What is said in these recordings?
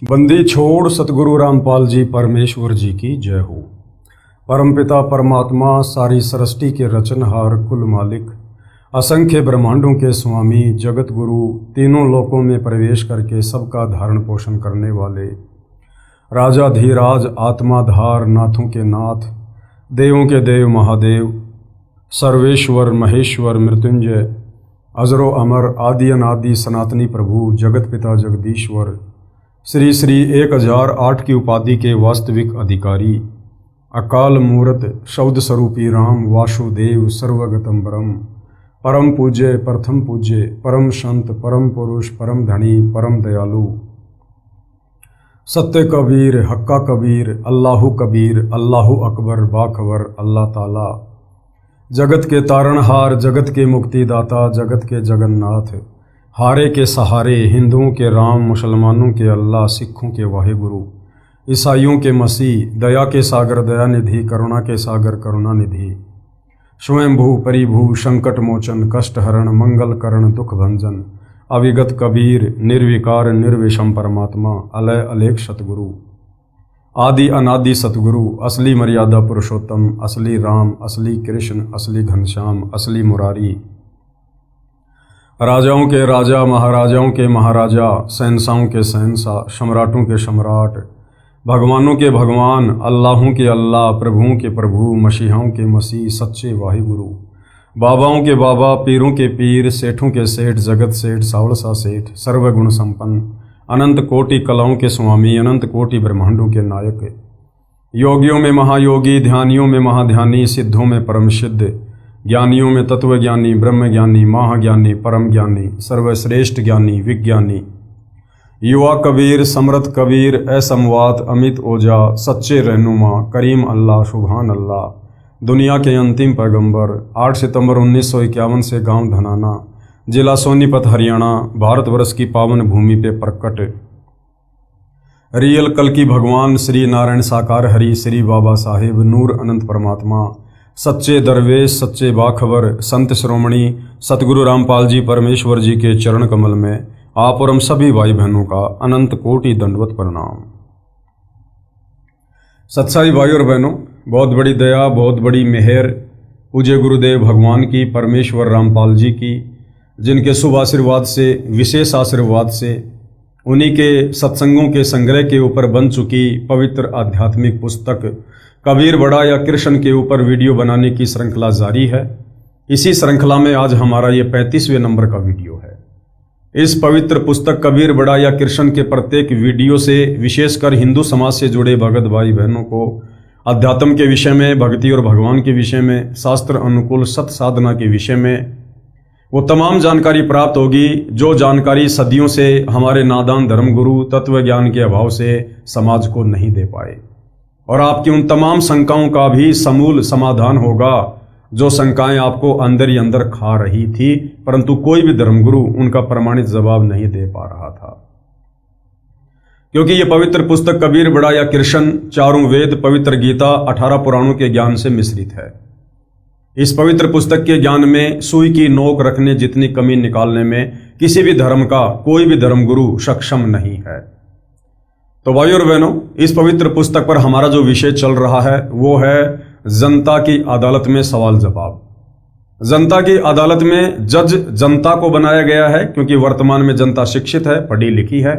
बंदी छोड़ सतगुरु रामपाल जी परमेश्वर जी की जय हो। परमपिता परमात्मा सारी सृष्टि के रचनहार कुल मालिक असंख्य ब्रह्मांडों के स्वामी जगत गुरु तीनों लोकों में प्रवेश करके सबका धारण पोषण करने वाले राजा धीराज आत्माधार नाथों के नाथ देवों के देव महादेव सर्वेश्वर महेश्वर मृत्युंजय अजरो अमर आदि अनादि सनातनी प्रभु जगत पिता जगदीश्वर श्री श्री 1008 की उपाधि के वास्तविक अधिकारी अकाल मूर्त शब्द स्वरूपी राम वासुदेव सर्वगतम ब्रह्म परम पूज्य प्रथम पूज्य परम संत परम पुरुष परम धनी परम दयालु सत्य कबीर हक्का कबीर अल्लाहु कबीर अल्लाहु अकबर बाखबर अल्लाह ताला जगत के तारणहार जगत के मुक्तिदाता जगत के जगन्नाथ हारे के सहारे हिंदुओं के राम मुसलमानों के अल्लाह सिखों के वाहिगुरु ईसाइयों के मसीह दया के सागर दया निधि करुणा के सागर करुणा निधि स्वयंभू परिभू संकट मोचन कष्ट हरण मंगल करण दुख भंजन अविगत कबीर निर्विकार निर्विषम परमात्मा अलय अलेख सतगुरु आदि अनादि सतगुरु असली मर्यादा पुरुषोत्तम असली राम असली कृष्ण असली घनश्याम असली मुरारी राजाओं के राजा महाराजाओं के महाराजा शहंशाहों के शहंशाह सम्राटों के सम्राट भगवानों के भगवान अल्लाहों के अल्लाह प्रभुओं के प्रभु मसीहाओं के मसीह सच्चे वाहिगुरु बाबाओं के बाबा पीरों के पीर सेठों के सेठ जगत सेठ सावलसा सेठ सर्वगुण संपन्न अनंत कोटि कलाओं के स्वामी अनंत कोटि ब्रह्मांडों के नायक योगियों में महायोगी ध्यानियों में महाध्यानी सिद्धों में परम सिद्ध ज्ञानियों में तत्वज्ञानी ब्रह्मज्ञानी महाज्ञानी परम ज्ञानी सर्वश्रेष्ठ ज्ञानी विज्ञानी युवा कबीर समृत कबीर असमवात अमित ओजा सच्चे रहनुमा करीम अल्लाह सुभान अल्लाह दुनिया के अंतिम पैगंबर 8 सितंबर 1951 से गांव धनाना जिला सोनीपत हरियाणा भारतवर्ष की पावन भूमि पे प्रकट रियल कल की भगवान श्री नारायण साकार हरि श्री बाबा साहेब नूर अनंत परमात्मा सच्चे दरवेश सच्चे बाखबर संत श्रोमणी सतगुरु रामपाल जी परमेश्वर जी के चरण कमल में आप और हम सभी भाई बहनों का अनंत कोटि दंडवत प्रणाम। सच्चाई भाई और बहनों, बहुत बड़ी दया बहुत बड़ी मेहर पूज्य गुरुदेव भगवान की परमेश्वर रामपाल जी की, जिनके शुभ आशीर्वाद से विशेष आशीर्वाद से उन्हीं के सत्संगों के संग्रह के ऊपर बन चुकी पवित्र आध्यात्मिक पुस्तक कबीर बड़ा या कृष्ण के ऊपर वीडियो बनाने की श्रृंखला जारी है। इसी श्रृंखला में आज हमारा ये 35वें नंबर का वीडियो है। इस पवित्र पुस्तक कबीर बड़ा या कृष्ण के प्रत्येक वीडियो से विशेषकर हिंदू समाज से जुड़े भगत भाई बहनों को अध्यात्म के विषय में, भक्ति और भगवान के विषय में, शास्त्र अनुकूल सत साधना के विषय में वो तमाम जानकारी प्राप्त होगी जो जानकारी सदियों से हमारे नादान धर्मगुरु तत्व ज्ञान के अभाव से समाज को नहीं दे पाए, और आपकी उन तमाम शंकाओं का भी समूल समाधान होगा जो शंकाएं आपको अंदर ही अंदर खा रही थी, परंतु कोई भी धर्मगुरु उनका प्रमाणित जवाब नहीं दे पा रहा था। क्योंकि ये पवित्र पुस्तक कबीर बड़ा या कृष्ण चारों वेद पवित्र गीता 18 पुराणों के ज्ञान से मिश्रित है। इस पवित्र पुस्तक के ज्ञान में सुई की नोक रखने जितनी कमी निकालने में किसी भी धर्म का कोई भी धर्मगुरु सक्षम नहीं है। तो भाई और बहनों, इस पवित्र पुस्तक पर हमारा जो विषय चल रहा है वो है जनता की अदालत में सवाल जवाब। जनता की अदालत में जज जनता को बनाया गया है क्योंकि वर्तमान में जनता शिक्षित है, पढ़ी लिखी है,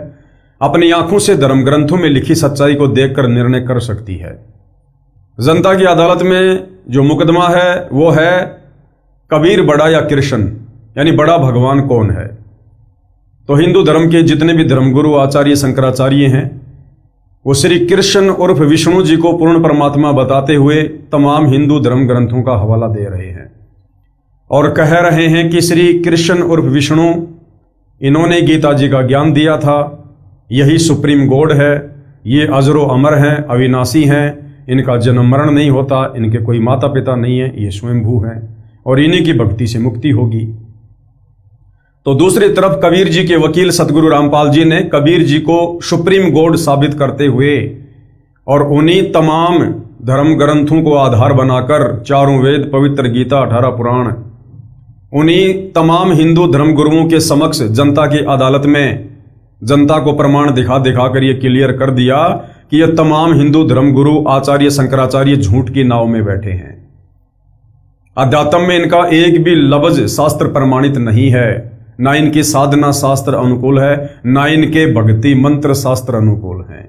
अपनी आंखों से धर्म ग्रंथों में लिखी सच्चाई को देखकर निर्णय कर सकती है। जनता की अदालत में जो मुकदमा है वो है कबीर बड़ा या कृष्ण, यानी बड़ा भगवान कौन है। तो हिंदू धर्म के जितने भी धर्मगुरु आचार्य शंकराचार्य हैं वो श्री कृष्ण उर्फ विष्णु जी को पूर्ण परमात्मा बताते हुए तमाम हिंदू धर्म ग्रंथों का हवाला दे रहे हैं और कह रहे हैं कि श्री कृष्ण उर्फ विष्णु, इन्होंने गीता जी का ज्ञान दिया था, यही सुप्रीम गॉड है, ये अजरो अमर हैं, अविनाशी हैं, इनका जन्म मरण नहीं होता, इनके कोई माता पिता नहीं है, ये स्वयंभू हैं और इन्हीं की भक्ति से मुक्ति होगी। तो दूसरी तरफ कबीर जी के वकील सतगुरु रामपाल जी ने कबीर जी को सुप्रीम गॉड साबित करते हुए और उन्हीं तमाम धर्म ग्रंथों को आधार बनाकर चारों वेद पवित्र गीता 18 पुराण उन्हीं तमाम हिंदू धर्म गुरुओं के समक्ष जनता की अदालत में जनता को प्रमाण दिखा दिखा कर ये क्लियर कर दिया कि ये तमाम हिंदू धर्मगुरु आचार्य शंकराचार्य झूठ की नाव में बैठे हैं। अध्यात्म में इनका एक भी लफ्ज शास्त्र प्रमाणित नहीं है, ना इनकी साधना शास्त्र अनुकूल है, ना इनके भक्ति मंत्र शास्त्र अनुकूल हैं।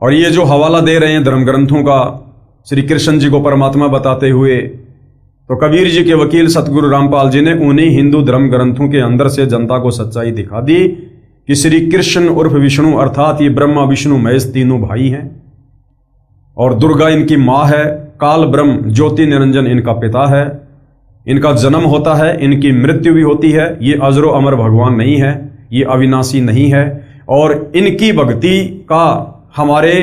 और ये जो हवाला दे रहे हैं धर्म ग्रंथों का श्री कृष्ण जी को परमात्मा बताते हुए, तो कबीर जी के वकील सतगुरु रामपाल जी ने उन्हीं हिंदू धर्म ग्रंथों के अंदर से जनता को सच्चाई दिखा दी कि श्री कृष्ण उर्फ विष्णु अर्थात ये ब्रह्मा विष्णु महेश तीनों भाई हैं और दुर्गा इनकी माँ है, काल ब्रह्म ज्योति निरंजन इनका पिता है। इनका जन्म होता है, इनकी मृत्यु भी होती है। ये अजरो अमर भगवान नहीं है, ये अविनाशी नहीं है। और इनकी भक्ति का हमारे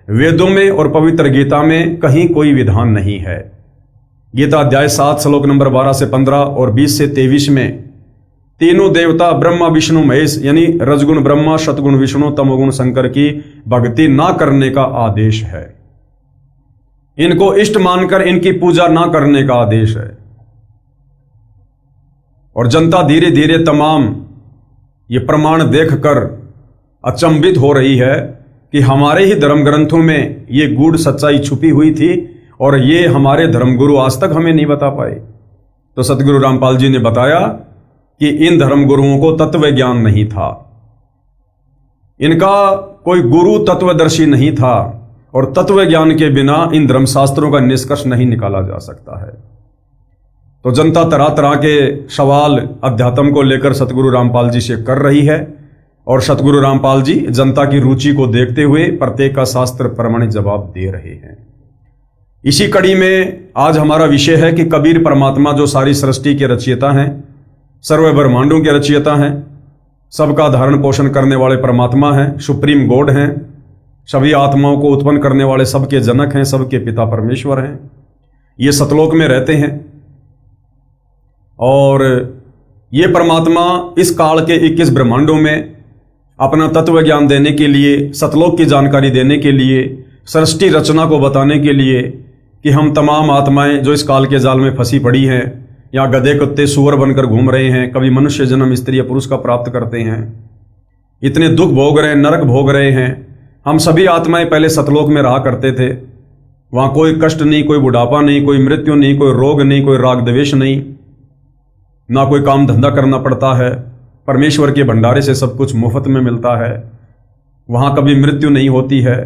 वेदों में और पवित्र गीता में कहीं कोई विधान नहीं है। गीता अध्याय 7 श्लोक नंबर 12 से 15 और 20 से 23 में तीनों देवता ब्रह्मा विष्णु महेश यानी रजगुण ब्रह्मा, शतगुण विष्णु, तमोगुण शंकर की भक्ति ना करने का आदेश है। इनको इष्ट मानकर इनकी पूजा ना करने का आदेश है। और जनता धीरे धीरे तमाम ये प्रमाण देखकर अचंभित हो रही है कि हमारे ही धर्म ग्रंथों में ये गूढ़ सच्चाई छुपी हुई थी और ये हमारे धर्मगुरु आज तक हमें नहीं बता पाए। तो सतगुरु रामपाल जी ने बताया कि इन धर्मगुरुओं को तत्व ज्ञान नहीं था, इनका कोई गुरु तत्वदर्शी नहीं था और तत्व ज्ञान के बिना इन धर्मशास्त्रों का निष्कर्ष नहीं निकाला जा सकता है। तो जनता तरह तरह के सवाल अध्यात्म को लेकर सतगुरु रामपाल जी से कर रही है और सतगुरु रामपाल जी जनता की रुचि को देखते हुए प्रत्येक का शास्त्र प्रमाणित जवाब दे रहे हैं। इसी कड़ी में आज हमारा विषय है कि कबीर परमात्मा जो सारी सृष्टि के रचयिता हैं, सर्व ब्रह्मांडों के रचयिता हैं, सबका धारण पोषण करने वाले परमात्मा हैं, सुप्रीम गॉड हैं, सभी आत्माओं को उत्पन्न करने वाले सबके जनक हैं, सबके पिता परमेश्वर हैं। ये सतलोक में रहते हैं और ये परमात्मा इस काल के 21 ब्रह्मांडों में अपना तत्व ज्ञान देने के लिए, सतलोक की जानकारी देने के लिए, सृष्टि रचना को बताने के लिए कि हम तमाम आत्माएं जो इस काल के जाल में फंसी पड़ी हैं, या गधे कुत्ते सूअर बनकर घूम रहे हैं, कभी मनुष्य जन्म स्त्री या पुरुष का प्राप्त करते हैं, इतने दुख भोग रहे हैं, नरक भोग रहे हैं। हम सभी आत्माएं पहले सतलोक में रहा करते थे। वहाँ कोई कष्ट नहीं, कोई बुढ़ापा नहीं, कोई मृत्यु नहीं, कोई रोग नहीं, कोई राग द्वेष नहीं, ना कोई काम धंधा करना पड़ता है। परमेश्वर के भंडारे से सब कुछ मुफ्त में मिलता है। वहाँ कभी मृत्यु नहीं होती है।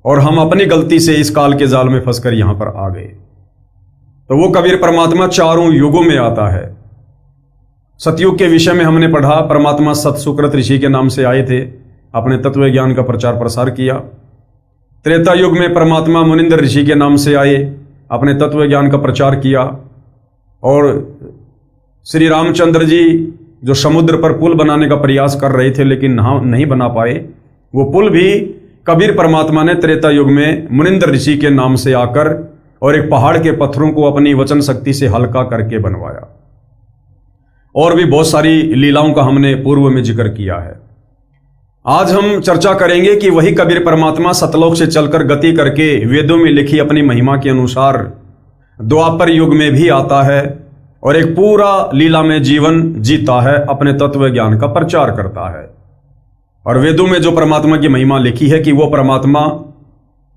और हम अपनी गलती से इस काल के जाल में फंसकर यहां पर आ गए। तो वो कबीर परमात्मा चारों युगों में आता है। सतयुग के विषय में हमने पढ़ा, परमात्मा सत सुकृत ऋषि के नाम से आए थे, अपने तत्व ज्ञान का प्रचार प्रसार किया। त्रेता युग में परमात्मा मुनिंद्र ऋषि के नाम से आए, अपने तत्व ज्ञान का प्रचार किया। और श्री रामचंद्र जी जो समुद्र पर पुल बनाने का प्रयास कर रहे थे लेकिन नहीं बना पाए, वो पुल भी कबीर परमात्मा ने त्रेता युग में मुनिंद्र ऋषि के नाम से आकर और एक पहाड़ के पत्थरों को अपनी वचन शक्ति से हल्का करके बनवाया। और भी बहुत सारी लीलाओं का हमने पूर्व में जिक्र किया है। आज हम चर्चा करेंगे कि वही कबीर परमात्मा सतलोक से चलकर गति करके वेदों में लिखी अपनी महिमा के अनुसार द्वापर युग में भी आता है और एक पूरा लीला में जीवन जीता है, अपने तत्व ज्ञान का प्रचार करता है। और वेदों में जो परमात्मा की महिमा लिखी है कि वो परमात्मा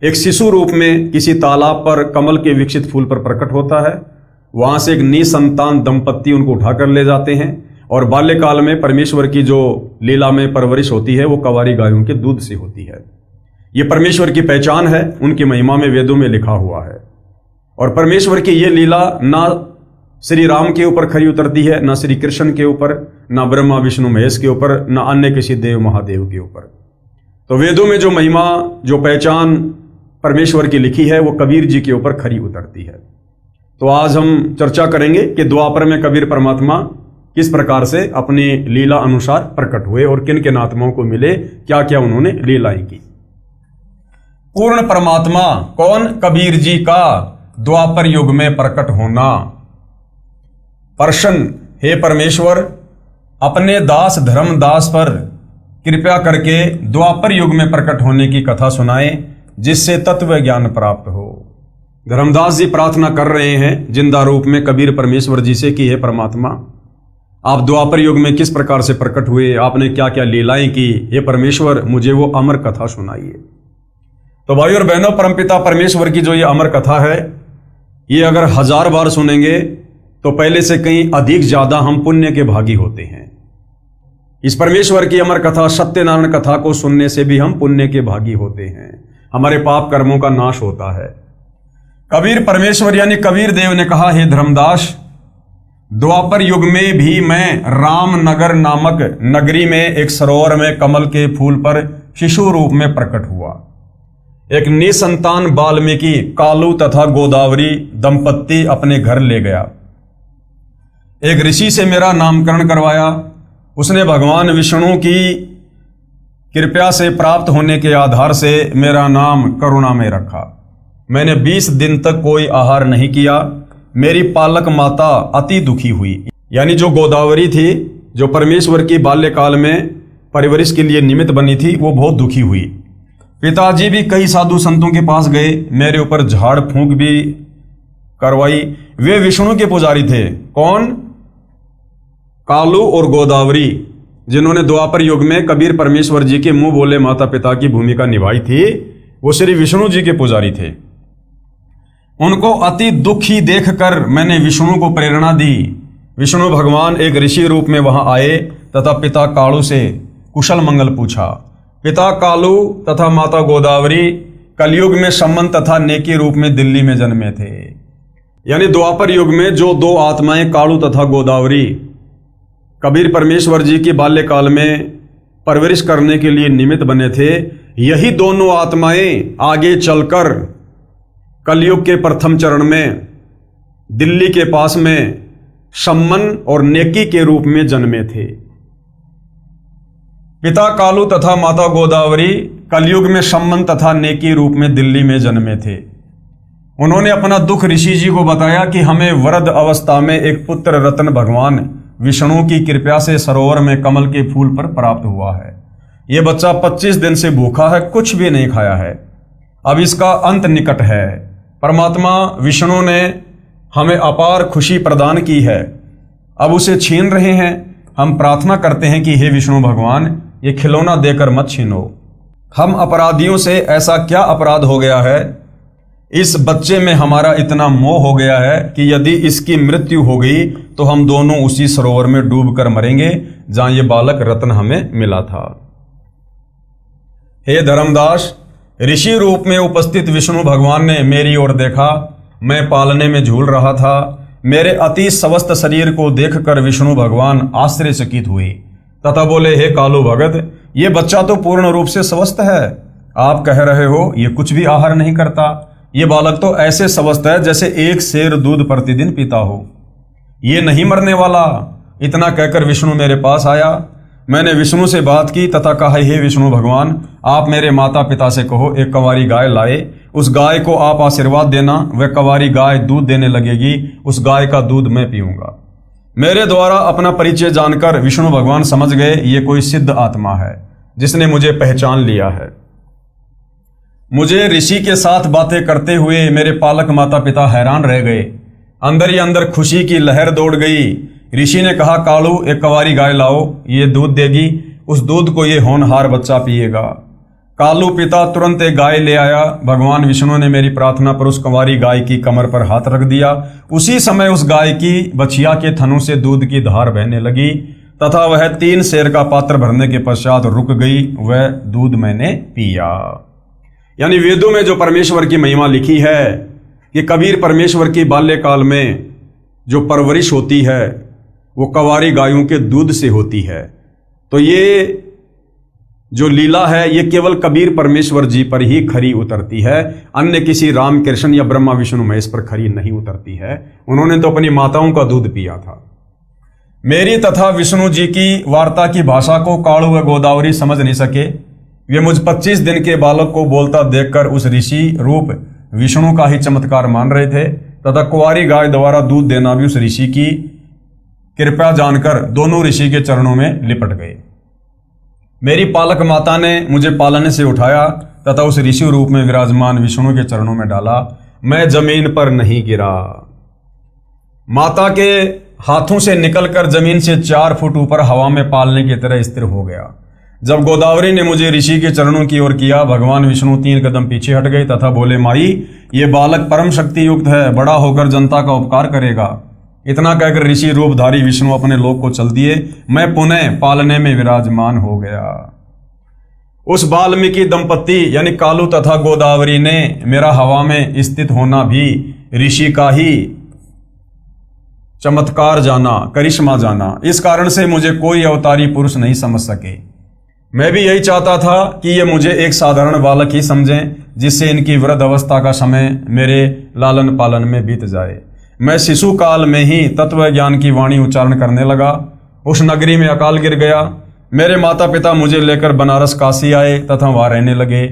एक शिशु रूप में किसी तालाब पर कमल के विकसित फूल पर प्रकट होता है। वहां से एक निसंतान दंपत्ति उनको उठाकर ले जाते हैं और बाल्यकाल में परमेश्वर की जो लीला में परवरिश होती है वो कवारी गायों के दूध से होती है। ये परमेश्वर की पहचान है, उनकी महिमा में वेदों में लिखा हुआ है। और परमेश्वर की ये लीला ना श्री राम के ऊपर खरी उतरती है, ना श्री कृष्ण के ऊपर, ना ब्रह्मा विष्णु महेश के ऊपर, ना अन्य किसी देव महादेव के ऊपर। तो वेदों में जो महिमा, जो पहचान परमेश्वर की लिखी है वो कबीर जी के ऊपर खरी उतरती है। तो आज हम चर्चा करेंगे कि द्वापर में कबीर परमात्मा किस प्रकार से अपनी लीला अनुसार प्रकट हुए और किन किन आत्माओं को मिले, क्या क्या उन्होंने लीलाएं की। पूर्ण परमात्मा कौन? कबीर जी का द्वापर युग में प्रकट होना। प्रसन्न हे परमेश्वर, अपने दास धर्मदास पर कृपया करके द्वापर युग में प्रकट होने की कथा सुनाएं, जिससे तत्व ज्ञान प्राप्त हो। धर्मदास जी प्रार्थना कर रहे हैं जिंदा रूप में कबीर परमेश्वर जी से कि हे परमात्मा, आप द्वापर युग में किस प्रकार से प्रकट हुए, आपने क्या क्या लीलाएं की, ये परमेश्वर मुझे वो अमर कथा सुनाइए। तो भाई और बहनों, परमपिता परमेश्वर की जो ये अमर कथा है, ये अगर 1000 बार सुनेंगे तो पहले से कहीं अधिक ज्यादा हम पुण्य के भागी होते हैं। इस परमेश्वर की अमर कथा, सत्यनारायण कथा को सुनने से भी हम पुण्य के भागी होते हैं, हमारे पाप कर्मों का नाश होता है। कबीर परमेश्वर यानी कबीर देव ने कहा, हे धर्मदास, द्वापर युग में भी मैं रामनगर नामक नगरी में एक सरोवर में कमल के फूल पर शिशु रूप में प्रकट हुआ। एक निसंतान वाल्मीकि कालू तथा गोदावरी दंपत्ति अपने घर ले गया। एक ऋषि से मेरा नामकरण करवाया। उसने भगवान विष्णु की कृपा से प्राप्त होने के आधार से मेरा नाम करुणा में रखा। मैंने 20 दिन तक कोई आहार नहीं किया। मेरी पालक माता अति दुखी हुई, यानी जो गोदावरी थी, जो परमेश्वर की बाल्यकाल में परवरिश के लिए निमित्त बनी थी, वो बहुत दुखी हुई। पिताजी भी कई साधु संतों के पास गए, मेरे ऊपर झाड़ फूंक भी करवाई। वे विष्णु के पुजारी थे। कौन? कालू और गोदावरी, जिन्होंने द्वापर युग में कबीर परमेश्वर जी के मुंह बोले माता पिता की भूमिका निभाई थी, वो श्री विष्णु जी के पुजारी थे। उनको अति दुखी देखकर मैंने विष्णु को प्रेरणा दी। विष्णु भगवान एक ऋषि रूप में वहां आए तथा पिता कालू से कुशल मंगल पूछा। पिता कालू तथा माता गोदावरी कलयुग में सम्मन तथा नेकी रूप में दिल्ली में जन्मे थे। यानी द्वापर युग में जो दो आत्माएं कालू तथा गोदावरी कबीर परमेश्वर जी की बाल्यकाल में परवरिश करने के लिए निमित्त बने थे, यही दोनों आत्माएं आगे चलकर कलयुग के प्रथम चरण में दिल्ली के पास में सम्मन और नेकी के रूप में जन्मे थे। पिता कालू तथा माता गोदावरी कलयुग में सम्मन तथा नेकी रूप में दिल्ली में जन्मे थे। उन्होंने अपना दुख ऋषि जी को बताया कि हमें वृद्ध अवस्था में एक पुत्र रत्न भगवान विष्णु की कृपा से सरोवर में कमल के फूल पर प्राप्त हुआ है। यह बच्चा 25 दिन से भूखा है, कुछ भी नहीं खाया है। अब इसका अंत निकट है। परमात्मा विष्णु ने हमें अपार खुशी प्रदान की है, अब उसे छीन रहे हैं। हम प्रार्थना करते हैं कि हे विष्णु भगवान, ये खिलौना देकर मत छीनो। हम अपराधियों से ऐसा क्या अपराध हो गया है, इस बच्चे में हमारा इतना मोह हो गया है कि यदि इसकी मृत्यु हो गई तो हम दोनों उसी सरोवर में डूबकर मरेंगे जहां ये बालक रत्न हमें मिला था। हे धर्मदास, ऋषि रूप में उपस्थित विष्णु भगवान ने मेरी ओर देखा। मैं पालने में झूल रहा था। मेरे अति स्वस्थ शरीर को देखकर विष्णु भगवान आश्चर्यचकित हुए तथा बोले, हे कालू भगत, ये बच्चा तो पूर्ण रूप से स्वस्थ है। आप कह रहे हो ये कुछ भी आहार नहीं करता। ये बालक तो ऐसे स्वस्थ है जैसे एक सेर दूध प्रतिदिन पीता हो। ये नहीं मरने वाला। इतना कहकर विष्णु मेरे पास आया। मैंने विष्णु से बात की तथा कहा, हे विष्णु भगवान, आप मेरे माता पिता से कहो एक कंवारी गाय लाए। उस गाय को आप आशीर्वाद देना। वह कंवारी गाय दूध देने लगेगी। उस गाय का दूध मैं पीऊंगा। मेरे द्वारा अपना परिचय जानकर विष्णु भगवान समझ गए ये कोई सिद्ध आत्मा है जिसने मुझे पहचान लिया है। मुझे ऋषि के साथ बातें करते हुए मेरे पालक माता पिता हैरान रह गए। अंदर ही अंदर खुशी की लहर दौड़ गई। ऋषि ने कहा, कालू, एक कंवारी गाय लाओ, ये दूध देगी। उस दूध को ये होनहार बच्चा पिएगा। कालू पिता तुरंत एक गाय ले आया। भगवान विष्णु ने मेरी प्रार्थना पर उस कंवारी गाय की कमर पर हाथ रख दिया। उसी समय उस गाय की बछिया के थनों से दूध की धार बहने लगी तथा वह 3 सेर का पात्र भरने के पश्चात रुक गई। वह दूध मैंने पिया। यानी वेदों में जो परमेश्वर की महिमा लिखी है कि कबीर परमेश्वर की बाल्यकाल में जो परवरिश होती है वो कंवारी गायों के दूध से होती है। तो ये जो लीला है ये केवल कबीर परमेश्वर जी पर ही खरी उतरती है, अन्य किसी राम कृष्ण या ब्रह्मा विष्णु महेश पर खरी नहीं उतरती है। उन्होंने तो अपनी माताओं का दूध पिया था। मेरी तथा विष्णु जी की वार्ता की भाषा को कालू व गोदावरी समझ नहीं सके। वे मुझ 25 दिन के बालक को बोलता देखकर उस ऋषि रूप विष्णु का ही चमत्कार मान रहे थे तथा कुंवारी गाय द्वारा दूध देना भी उस ऋषि की कृपया जानकर दोनों ऋषि के चरणों में लिपट गए। मेरी पालक माता ने मुझे पालने से उठाया तथा उस ऋषि रूप में विराजमान विष्णु के चरणों में डाला। मैं जमीन पर नहीं गिरा। माता के हाथों से निकलकर जमीन से 4 फुट ऊपर हवा में पालने की तरह स्थिर हो गया। जब गोदावरी ने मुझे ऋषि के चरणों की ओर किया, भगवान विष्णु 3 कदम पीछे हट गए तथा बोले, माई, ये बालक परम शक्ति युक्त है, बड़ा होकर जनता का उपकार करेगा। इतना कहकर ऋषि रूपधारी विष्णु अपने लोक को चल दिए। मैं पुनः पालने में विराजमान हो गया। उस वाल्मीकि दंपत्ति यानी कालू तथा गोदावरी ने मेरा हवा में स्थित होना भी ऋषि का ही चमत्कार जाना, करिश्मा जाना। इस कारण से मुझे कोई अवतारी पुरुष नहीं समझ सके। मैं भी यही चाहता था कि ये मुझे एक साधारण बालक ही समझें, जिससे इनकी वृद्ध अवस्था का समय मेरे लालन पालन में बीत जाए। मैं शिशु काल में ही तत्व ज्ञान की वाणी उच्चारण करने लगा। उस नगरी में अकाल गिर गया। मेरे माता पिता मुझे लेकर बनारस काशी आए तथा वहां रहने लगे।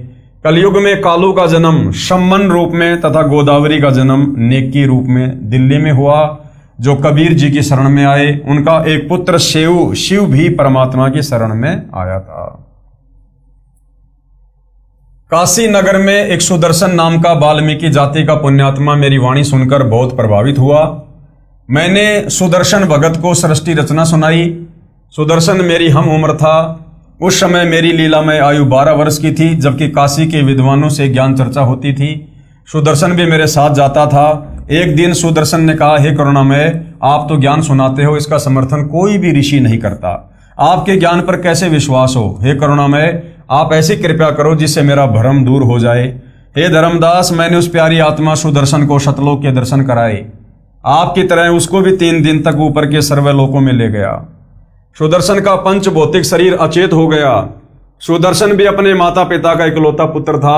कलयुग में कालू का जन्म शम्मन रूप में तथा गोदावरी का जन्म नेकी रूप में दिल्ली में हुआ, जो कबीर जी की शरण में आए। उनका एक पुत्र शिव भी परमात्मा की शरण में आया था। काशी नगर में एक सुदर्शन नाम का वाल्मीकि जाति का पुण्यात्मा मेरी वाणी सुनकर बहुत प्रभावित हुआ। मैंने सुदर्शन भगत को सृष्टि रचना सुनाई। सुदर्शन मेरी हम उम्र था। उस समय मेरी लीलामय आयु 12 वर्ष की थी, जबकि काशी के विद्वानों से ज्ञान चर्चा होती थी। सुदर्शन भी मेरे साथ जाता था। एक दिन सुदर्शन ने कहा, हे करुणामय, आप तो ज्ञान सुनाते हो, इसका समर्थन कोई भी ऋषि नहीं करता। आपके ज्ञान पर कैसे विश्वास हो? हे करुणामय, आप ऐसी कृपा करो जिससे मेरा भ्रम दूर हो जाए। हे धर्मदास, मैंने उस प्यारी आत्मा सुदर्शन को शतलोक के दर्शन कराए। आपकी तरह उसको भी 3 दिन तक ऊपर के सर्वलोकों में ले गया। सुदर्शन का पंच भौतिक शरीर अचेत हो गया। सुदर्शन भी अपने माता पिता का इकलौता पुत्र था।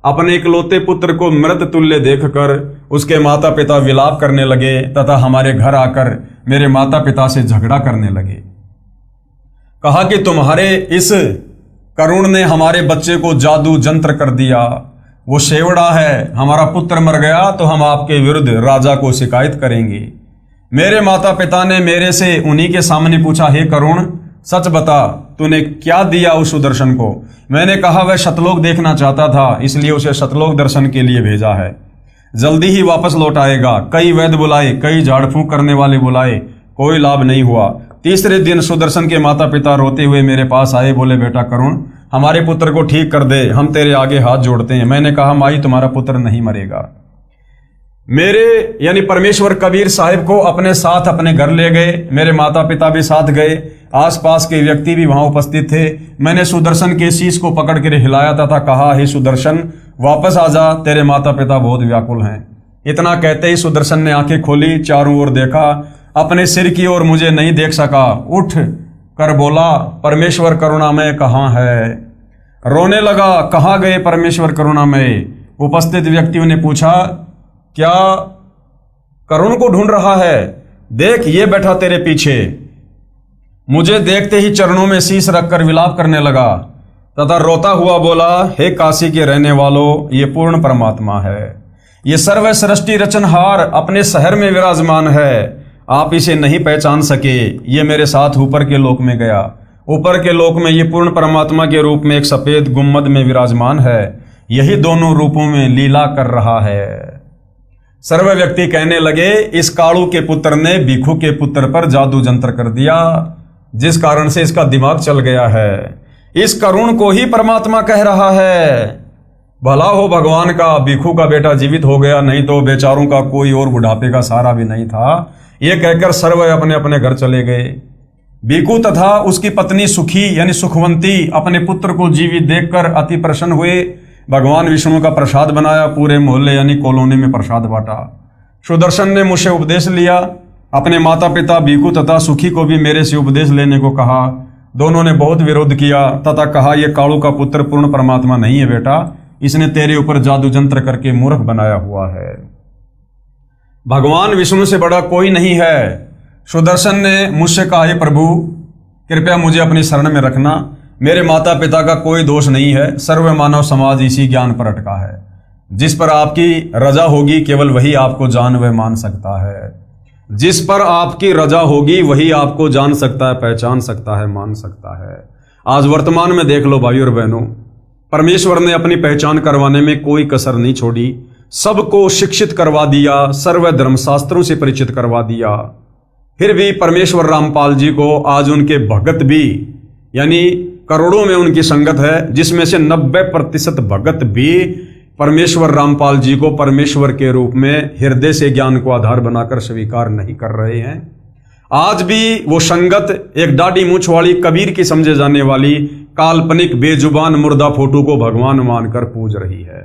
अपने इकलौते पुत्र को मृत तुल्य देखकर उसके माता पिता विलाप करने लगे तथा हमारे घर आकर मेरे माता पिता से झगड़ा करने लगे। कहा कि तुम्हारे इस करुण ने हमारे बच्चे को जादू जंत्र कर दिया। वो शेवड़ा है, हमारा पुत्र मर गया तो हम आपके विरुद्ध राजा को शिकायत करेंगे। मेरे माता पिता ने मेरे से उन्हीं के सामने पूछा, हे करुण, सच बता, तूने क्या दिया उस सुदर्शन को? मैंने कहा, वह शतलोक देखना चाहता था, इसलिए उसे शतलोक दर्शन के लिए भेजा है। जल्दी ही वापस लौट आएगा। कई वैद्य बुलाए, कई झाड़ फूंक करने वाले बुलाए, कोई लाभ नहीं हुआ। तीसरे दिन सुदर्शन के माता पिता रोते हुए मेरे पास आए। बोले, बेटा करुण, हमारे पुत्र को ठीक कर दे, हम तेरे आगे हाथ जोड़ते हैं। मैंने कहा, माई, तुम्हारा पुत्र नहीं मरेगा। मेरे यानी परमेश्वर कबीर साहिब को अपने साथ अपने घर ले गए। मेरे माता पिता भी साथ गए। आसपास के व्यक्ति भी वहां उपस्थित थे। मैंने सुदर्शन के शीश को पकड़ कर हिलाया तथा कहा, हे सुदर्शन, वापस आ जा, तेरे माता पिता बहुत व्याकुल हैं। इतना कहते ही सुदर्शन ने आंखें खोली, चारों ओर देखा, अपने सिर की ओर मुझे नहीं देख सका। उठ कर बोला, परमेश्वर करुणामय कहाँ है? रोने लगा, कहाँ गए परमेश्वर करुणामय? उपस्थित व्यक्तियों ने पूछा, क्या करुण को ढूंढ रहा है? देख, ये बैठा तेरे पीछे। मुझे देखते ही चरणों में शीश रखकर विलाप करने लगा तथा रोता हुआ बोला, हे काशी के रहने वालों, ये पूर्ण परमात्मा है। ये सर्व सृष्टि रचनहार अपने शहर में विराजमान है। आप इसे नहीं पहचान सके। ये मेरे साथ ऊपर के लोक में गया। ऊपर के लोक में ये पूर्ण परमात्मा के रूप में एक सफेद गुम्मद में विराजमान है। यही दोनों रूपों में लीला कर रहा है। सर्व व्यक्ति कहने लगे, इस कालू के पुत्र ने भिखु के पुत्र पर जादू जंत्र कर दिया, जिस कारण से इसका दिमाग चल गया है। इस करुण को ही परमात्मा कह रहा है। भला हो भगवान का, भिखु का बेटा जीवित हो गया, नहीं तो बेचारों का कोई और बुढ़ापे का सहारा भी नहीं था। ये कहकर सर्व अपने अपने घर चले गए। भिखु तथा उसकी पत्नी सुखी यानी सुखवंती अपने पुत्र को जीवित देखकर अति प्रसन्न हुए। भगवान विष्णु का प्रसाद बनाया, पूरे मोहल्ले यानी कॉलोनी में प्रसाद बांटा। सुदर्शन ने मुझसे उपदेश लिया। अपने माता पिता भिखु तथा सुखी को भी मेरे से उपदेश लेने को कहा। दोनों ने बहुत विरोध किया तथा कहा, यह कालू का पुत्र पूर्ण परमात्मा नहीं है बेटा, इसने तेरे ऊपर जादू जंत्र करके मूर्ख बनाया हुआ है। भगवान विष्णु से बड़ा कोई नहीं है। सुदर्शन ने मुझसे कहा, हे प्रभु, कृपया मुझे अपनी शरण में रखना। मेरे माता पिता का कोई दोष नहीं है। सर्व मानव समाज इसी ज्ञान पर अटका है। जिस पर आपकी रजा होगी केवल वही आपको जान व मान सकता है। जिस पर आपकी रजा होगी वही आपको जान सकता है, पहचान सकता है, मान सकता है। आज वर्तमान में देख लो भाई और बहनों, परमेश्वर ने अपनी पहचान करवाने में कोई कसर नहीं छोड़ी। सबको शिक्षित करवा दिया, सर्व धर्मशास्त्रों से परिचित करवा दिया। फिर भी परमेश्वर रामपाल जी को आज उनके भगत भी, यानी करोड़ों में उनकी संगत है, जिसमें से 90% भगत भी परमेश्वर रामपाल जी को परमेश्वर के रूप में हृदय से ज्ञान को आधार बनाकर स्वीकार नहीं कर रहे हैं। आज भी वो संगत एक दाढ़ी मूंछ वाली कबीर की समझे जाने वाली काल्पनिक बेजुबान मुर्दा फोटो को भगवान मानकर पूज रही है।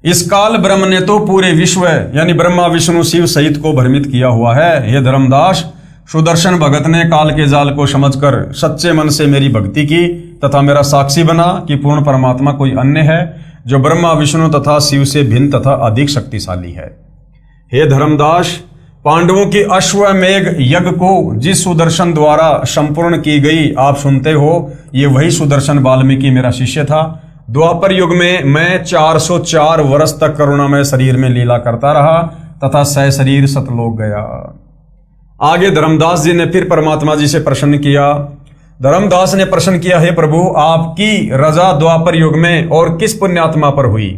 इस काल ब्रह्म ने तो पूरे विश्व यानी ब्रह्मा विष्णु शिव सहित को भ्रमित किया हुआ है। ये धर्मदास, सुदर्शन भगत ने काल के जाल को समझकर सच्चे मन से मेरी भक्ति की तथा मेरा साक्षी बना कि पूर्ण परमात्मा कोई अन्य है जो ब्रह्मा विष्णु तथा शिव से भिन्न तथा अधिक शक्तिशाली है। हे धर्मदास, पांडवों की अश्वमेघ यज्ञ को जिस सुदर्शन द्वारा संपूर्ण की गई आप सुनते हो, ये वही सुदर्शन वाल्मीकि मेरा शिष्य था। द्वापर युग में मैं 404 वर्ष तक करुणामय शरीर में लीला करता रहा तथा सह शरीर सतलोक गया। आगे धर्मदास जी ने फिर परमात्मा जी से प्रश्न किया। धर्मदास ने प्रश्न किया, हे प्रभु, आपकी रजा द्वापर युग में और किस पुण्यात्मा पर हुई?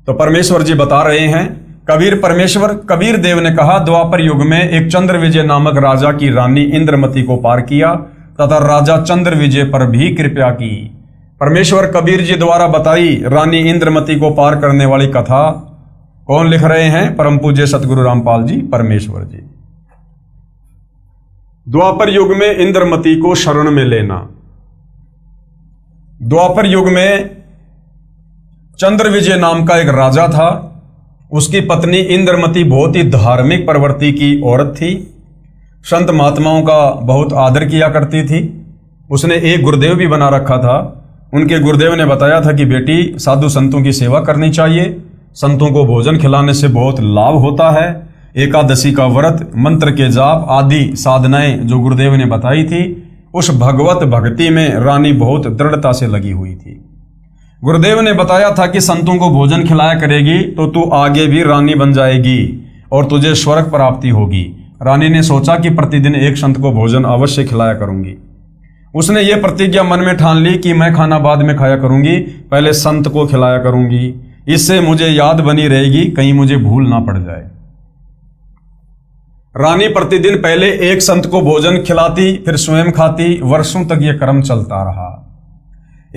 तो परमेश्वर जी बता रहे हैं, कबीर देव ने कहा, द्वापर युग में एक चंद्र विजय नामक राजा की रानी इंद्रमती को पार किया तथा राजा चंद्र विजय पर भी कृपा की। परमेश्वर कबीर जी द्वारा बताई रानी इंद्रमती को पार करने वाली कथा कौन लिख रहे हैं? परम पूज्य सतगुरु रामपाल जी परमेश्वर जी। द्वापर युग में इंद्रमती को शरण में लेना। द्वापर युग में चंद्र विजय नाम का एक राजा था। उसकी पत्नी इंद्रमती बहुत ही धार्मिक प्रवृत्ति की औरत थी। संत महात्माओं का बहुत आदर किया करती थी। उसने एक गुरुदेव भी बना रखा था। उनके गुरुदेव ने बताया था कि बेटी, साधु संतों की सेवा करनी चाहिए, संतों को भोजन खिलाने से बहुत लाभ होता है। एकादशी का व्रत, मंत्र के जाप आदि साधनाएं जो गुरुदेव ने बताई थी, उस भगवत भक्ति में रानी बहुत दृढ़ता से लगी हुई थी। गुरुदेव ने बताया था कि संतों को भोजन खिलाया करेगी तो तू आगे भी रानी बन जाएगी और तुझे स्वर्ग प्राप्ति होगी। रानी ने सोचा कि प्रतिदिन एक संत को भोजन अवश्य खिलाया करूंगी। उसने ये प्रतिज्ञा मन में ठान ली कि मैं खाना बाद में खाया करूंगी, पहले संत को खिलाया करूंगी। इससे मुझे याद बनी रहेगी, कहीं मुझे भूल ना पड़ जाए। रानी प्रतिदिन पहले एक संत को भोजन खिलाती, फिर स्वयं खाती। वर्षों तक यह क्रम चलता रहा।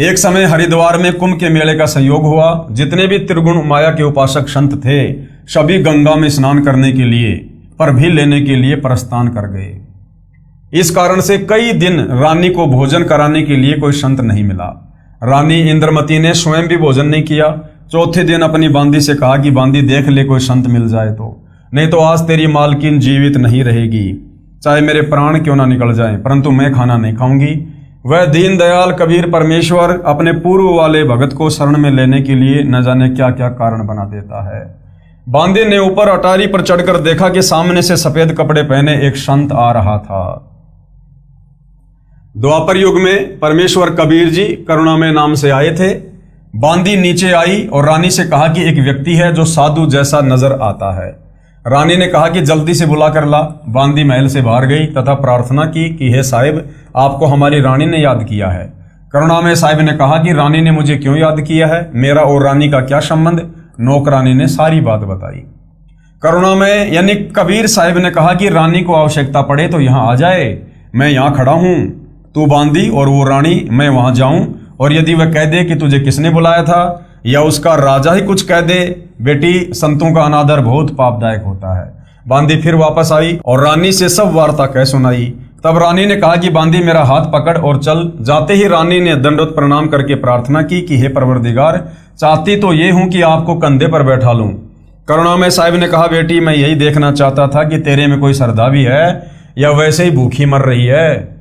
एक समय हरिद्वार में कुंभ के मेले का संयोग हुआ। जितने भी त्रिगुण माया के उपासक संत थे, सभी गंगा में स्नान करने के लिए, पर भी लेने के लिए प्रस्थान कर गए। इस कारण से कई दिन रानी को भोजन कराने के लिए कोई संत नहीं मिला। रानी इंद्रमती ने स्वयं भी भोजन नहीं किया। चौथे दिन अपनी बांदी से कहा कि बांदी, देख ले कोई संत मिल जाए तो, नहीं तो आज तेरी मालकिन जीवित नहीं रहेगी, चाहे मेरे प्राण क्यों ना निकल जाएं, परंतु मैं खाना नहीं खाऊंगी। वह दीनदयाल कबीर परमेश्वर अपने पूर्व वाले भगत को शरण में लेने के लिए न जाने क्या क्या कारण बना देता है। बांदी ने ऊपर अटारी पर चढ़कर देखा कि सामने से सफेद कपड़े पहने एक संत आ रहा था। द्वापर युग में परमेश्वर कबीर जी करुणामय नाम से आए थे। बांदी नीचे आई और रानी से कहा कि एक व्यक्ति है जो साधु जैसा नजर आता है। रानी ने कहा कि जल्दी से बुला कर ला। बांदी महल से बाहर गई तथा प्रार्थना की कि हे साहिब, आपको हमारी रानी ने याद किया है। करुणामय साहिब ने कहा कि रानी ने मुझे क्यों याद किया है, मेरा और रानी का क्या संबंध? नौकरानी ने सारी बात बताई। करुणामय यानी कबीर साहिब ने कहा कि रानी को आवश्यकता पड़े तो यहाँ आ जाए, मैं यहाँ खड़ा हूँ, तू बांदी और वो रानी, मैं वहां जाऊं, और यदि वह कह दे कि तुझे किसने बुलाया था या उसका राजा ही कुछ कह दे, बेटी, संतों का अनादर बहुत पापदायक होता है। बांदी फिर वापस आई और रानी से सब वार्ता कह सुनाई। तब रानी ने कहा कि बांदी, मेरा हाथ पकड़ और चल। जाते ही रानी ने दंडवत प्रणाम करके प्रार्थना की कि हे परवरदिगार, चाहती तो ये हूं कि आपको कंधे पर बैठा लूं। करुणामय साहिब ने कहा, बेटी, मैं यही देखना चाहता था कि तेरे में कोई श्रद्धा भी है या वैसे ही भूखी मर रही है।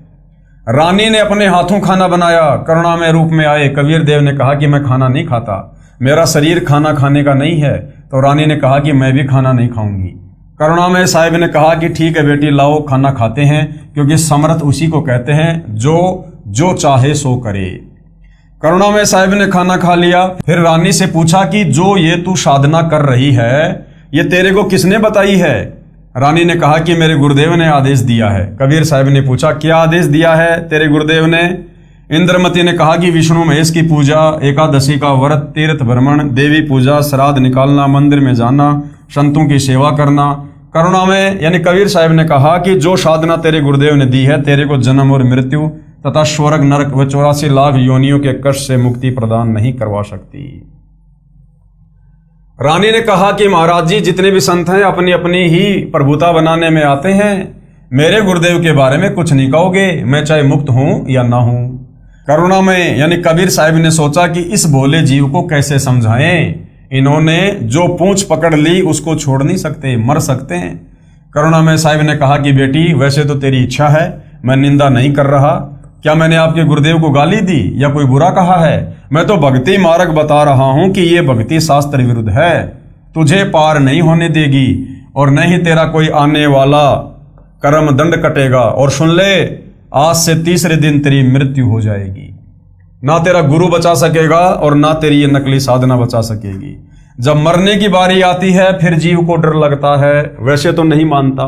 रानी ने अपने हाथों खाना बनाया। करुणामय रूप में आए कबीर देव ने कहा कि मैं खाना नहीं खाता, मेरा शरीर खाना खाने का नहीं है। तो रानी ने कहा कि मैं भी खाना नहीं खाऊंगी। करुणामय साहिब ने कहा कि ठीक है बेटी, लाओ खाना खाते हैं, क्योंकि समर्थ उसी को कहते हैं जो चाहे सो करे। करुणामय साहिब ने खाना खा लिया। फिर रानी से पूछा कि जो ये तू साधना कर रही है, ये तेरे को किसने बताई है? रानी ने कहा कि मेरे गुरुदेव ने आदेश दिया है। कबीर साहब ने पूछा, क्या आदेश दिया है तेरे गुरुदेव ने? इंद्रमती ने कहा कि विष्णु महेश की पूजा, एकादशी का व्रत, तीर्थ भ्रमण, देवी पूजा, श्राद्ध निकालना, मंदिर में जाना, संतों की सेवा करना, करुणा में यानी कबीर साहब ने कहा कि जो साधना तेरे गुरुदेव ने दी है तेरे को जन्म और मृत्यु तथा स्वर्ग नरक व 84 लाख योनियों के कष्ट से मुक्ति प्रदान नहीं करवा सकती। रानी ने कहा कि महाराज जी जितने भी संत हैं अपनी अपनी ही प्रभुता बनाने में आते हैं, मेरे गुरुदेव के बारे में कुछ नहीं कहोगे, मैं चाहे मुक्त हूं या ना हूं। करुणा में यानी कबीर साहब ने सोचा कि इस भोले जीव को कैसे समझाएं। इन्होंने जो पूंछ पकड़ ली उसको छोड़ नहीं सकते, मर सकते हैं। करुणा में साहब ने कहा कि बेटी वैसे तो तेरी इच्छा है, मैं निंदा नहीं कर रहा। क्या मैंने आपके गुरुदेव को गाली दी या कोई बुरा कहा है? मैं तो भक्ति मार्ग बता रहा हूं कि ये भक्ति शास्त्र विरुद्ध है, तुझे पार नहीं होने देगी और न ही तेरा कोई आने वाला कर्म दंड कटेगा। और सुन ले, आज से तीसरे दिन तेरी मृत्यु हो जाएगी। ना तेरा गुरु बचा सकेगा और ना तेरी ये नकली साधना बचा सकेगी। जब मरने की बारी आती है फिर जीव को डर लगता है, वैसे तो नहीं मानता।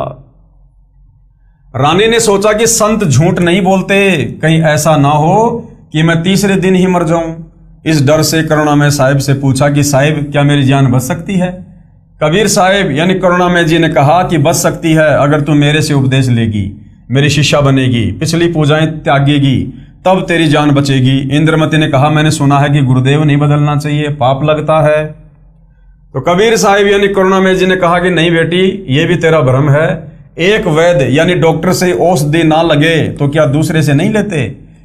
रानी ने सोचा कि संत झूठ नहीं बोलते, कहीं ऐसा ना हो कि मैं तीसरे दिन ही मर जाऊं। इस डर से करुणा में साहिब से पूछा कि साहिब क्या मेरी जान बच सकती है? कबीर साहिब यानी करुणा में जी ने कहा कि बच सकती है अगर तू मेरे से उपदेश लेगी, मेरी शिष्या बनेगी, पिछली पूजाएं त्यागेगी, तब तेरी जान बचेगी। इंद्रमती ने कहा मैंने सुना है कि गुरुदेव नहीं बदलना चाहिए, पाप लगता है। तो कबीर साहिब यानी करुणा में जी ने कहा कि नहीं बेटी, ये भी तेरा भ्रम है। एक वैद्य यानी डॉक्टर से औषधि ना लगे तो क्या दूसरे से नहीं लेते?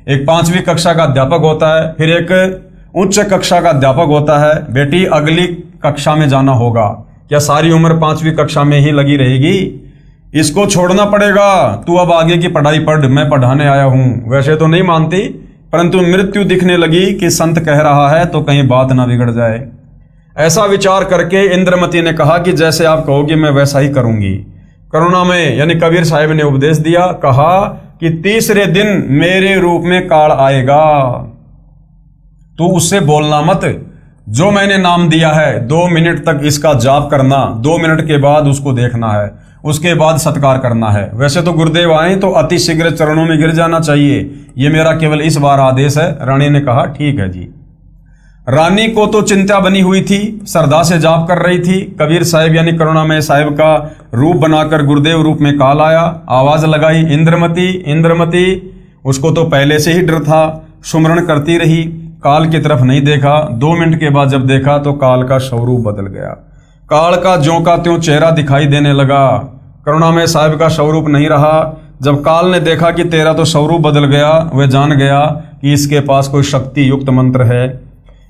एक 5वीं कक्षा का अध्यापक होता है, फिर एक उच्च कक्षा का अध्यापक होता है। बेटी अगली कक्षा में जाना होगा, क्या सारी उम्र 5वीं कक्षा में ही लगी रहेगी? इसको छोड़ना पड़ेगा, तू अब आगे की पढ़ाई पढ़, मैं पढ़ाने आया हूं। वैसे तो नहीं मानती, परंतु मृत्यु दिखने लगी कि संत कह रहा है तो कहीं बात ना बिगड़ जाए। ऐसा विचार करके इंद्रमती ने कहा कि जैसे आप कहोगे मैं वैसा ही करूंगी। करुणा में यानी कबीर साहिब ने उपदेश दिया, कहा कि तीसरे दिन मेरे रूप में काल आएगा, तू उससे बोलना मत। जो मैंने नाम दिया है 2 मिनट तक इसका जाप करना, 2 मिनट के बाद उसको देखना है, उसके बाद सत्कार करना है। वैसे तो गुरुदेव आए तो अति शीघ्र चरणों में गिर जाना चाहिए, ये मेरा केवल इस बार आदेश है। रानी ने कहा ठीक है जी। रानी को तो चिंता बनी हुई थी, श्रद्धा से जाप कर रही थी। कबीर साहिब यानी करुणामय साहिब का रूप बनाकर गुरुदेव रूप में काल आया, आवाज लगाई इंद्रमती इंद्रमती। उसको तो पहले से ही डर था, सुमरण करती रही, काल की तरफ नहीं देखा। 2 मिनट के बाद जब देखा तो काल का स्वरूप बदल गया, काल का ज्यों का त्यों चेहरा दिखाई देने लगा। करुणामय साहिब का स्वरूप नहीं रहा। जब काल ने देखा कि तेरा तो स्वरूप बदल गया, वह जान गया कि इसके पास कोई शक्ति युक्त मंत्र है।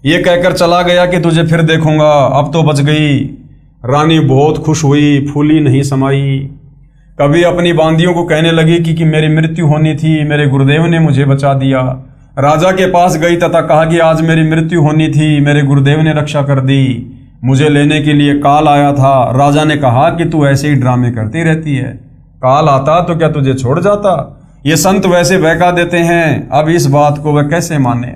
ये कहकर चला गया कि तुझे फिर देखूंगा, अब तो बच गई। रानी बहुत खुश हुई, फूली नहीं समाई। कभी अपनी बांदियों को कहने लगी कि मेरी मृत्यु होनी थी, मेरे गुरुदेव ने मुझे बचा दिया। राजा के पास गई तथा कहा कि आज मेरी मृत्यु होनी थी, मेरे गुरुदेव ने रक्षा कर दी, मुझे लेने के लिए काल आया था। राजा ने कहा कि तू ऐसे ही ड्रामे करती रहती है, काल आता तो क्या तुझे छोड़ जाता? ये संत वैसे बहका देते हैं, अब इस बात को वह कैसे माने।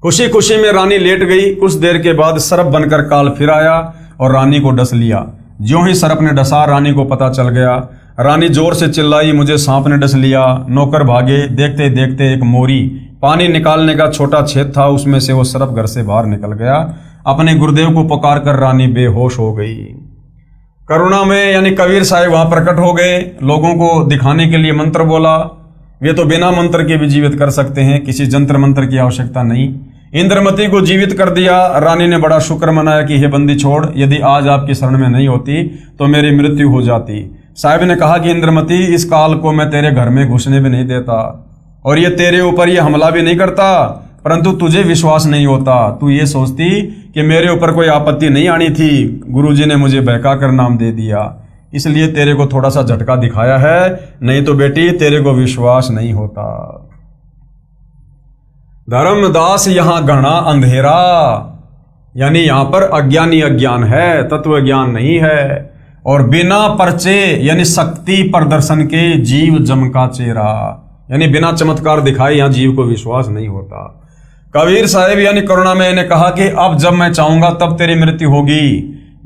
खुशी खुशी में रानी लेट गई। कुछ देर के बाद सर्प बनकर काल फिर आया और रानी को डस लिया। ज्यों ही सर्प ने डसा, रानी को पता चल गया। रानी जोर से चिल्लाई, मुझे सांप ने डस लिया। नौकर भागे, देखते देखते एक मोरी पानी निकालने का छोटा छेद था, उसमें से वो सर्प घर से बाहर निकल गया। अपने गुरुदेव को पुकार कर रानी बेहोश हो गई। करुणा में यानी कबीर साहिब वहां प्रकट हो गए, लोगों को दिखाने के लिए मंत्र बोला। वे तो बिना मंत्र के भी जीवित कर सकते हैं, किसी जंत्र मंत्र की आवश्यकता नहीं। इंद्रमती को जीवित कर दिया। रानी ने बड़ा शुक्र मनाया कि हे बंदी छोड़, यदि आज आपकी शरण में नहीं होती तो मेरी मृत्यु हो जाती। साहिब ने कहा कि इंद्रमती, इस काल को मैं तेरे घर में घुसने भी नहीं देता और ये तेरे ऊपर ये हमला भी नहीं करता, परंतु तुझे विश्वास नहीं होता। तू ये सोचती कि मेरे ऊपर कोई आपत्ति नहीं आनी थी, गुरुजी ने मुझे बहका कर नाम दे दिया, इसलिए तेरे को थोड़ा सा झटका दिखाया है, नहीं तो बेटी तेरे को विश्वास नहीं होता। धर्मदास यहां घना अंधेरा, यानी यहां पर अज्ञानी अज्ञान है, तत्व ज्ञान नहीं है। और बिना परचे यानी शक्ति प्रदर्शन के जीव जम का चेहरा, यानी बिना चमत्कार दिखाए यहां जीव को विश्वास नहीं होता। कबीर साहिब यानी करुणामय ने कहा कि अब जब मैं चाहूंगा तब तेरी मृत्यु होगी।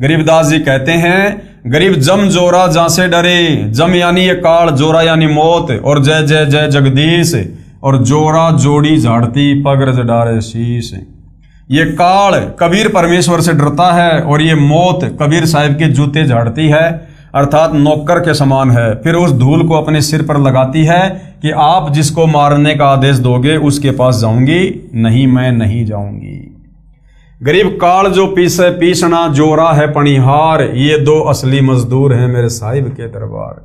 गरीबदास जी कहते हैं, गरीब जम जोरा जहां से डरे, जम यानी ये काल, जोरा यानी मौत, और जय जय जय जगदीश, और जोरा जोड़ी झाड़ती पगरज डारे शीश। ये काल कबीर परमेश्वर से डरता है और ये मौत कबीर साहिब के जूते झाड़ती है, अर्थात नौकर के समान है। फिर उस धूल को अपने सिर पर लगाती है कि आप जिसको मारने का आदेश दोगे उसके पास जाऊंगी नहीं, मैं नहीं जाऊंगी। गरीब काल जो पीसे पीसना, जोरा है पनिहार, ये दो असली मजदूर हैं मेरे साहिब के दरबार।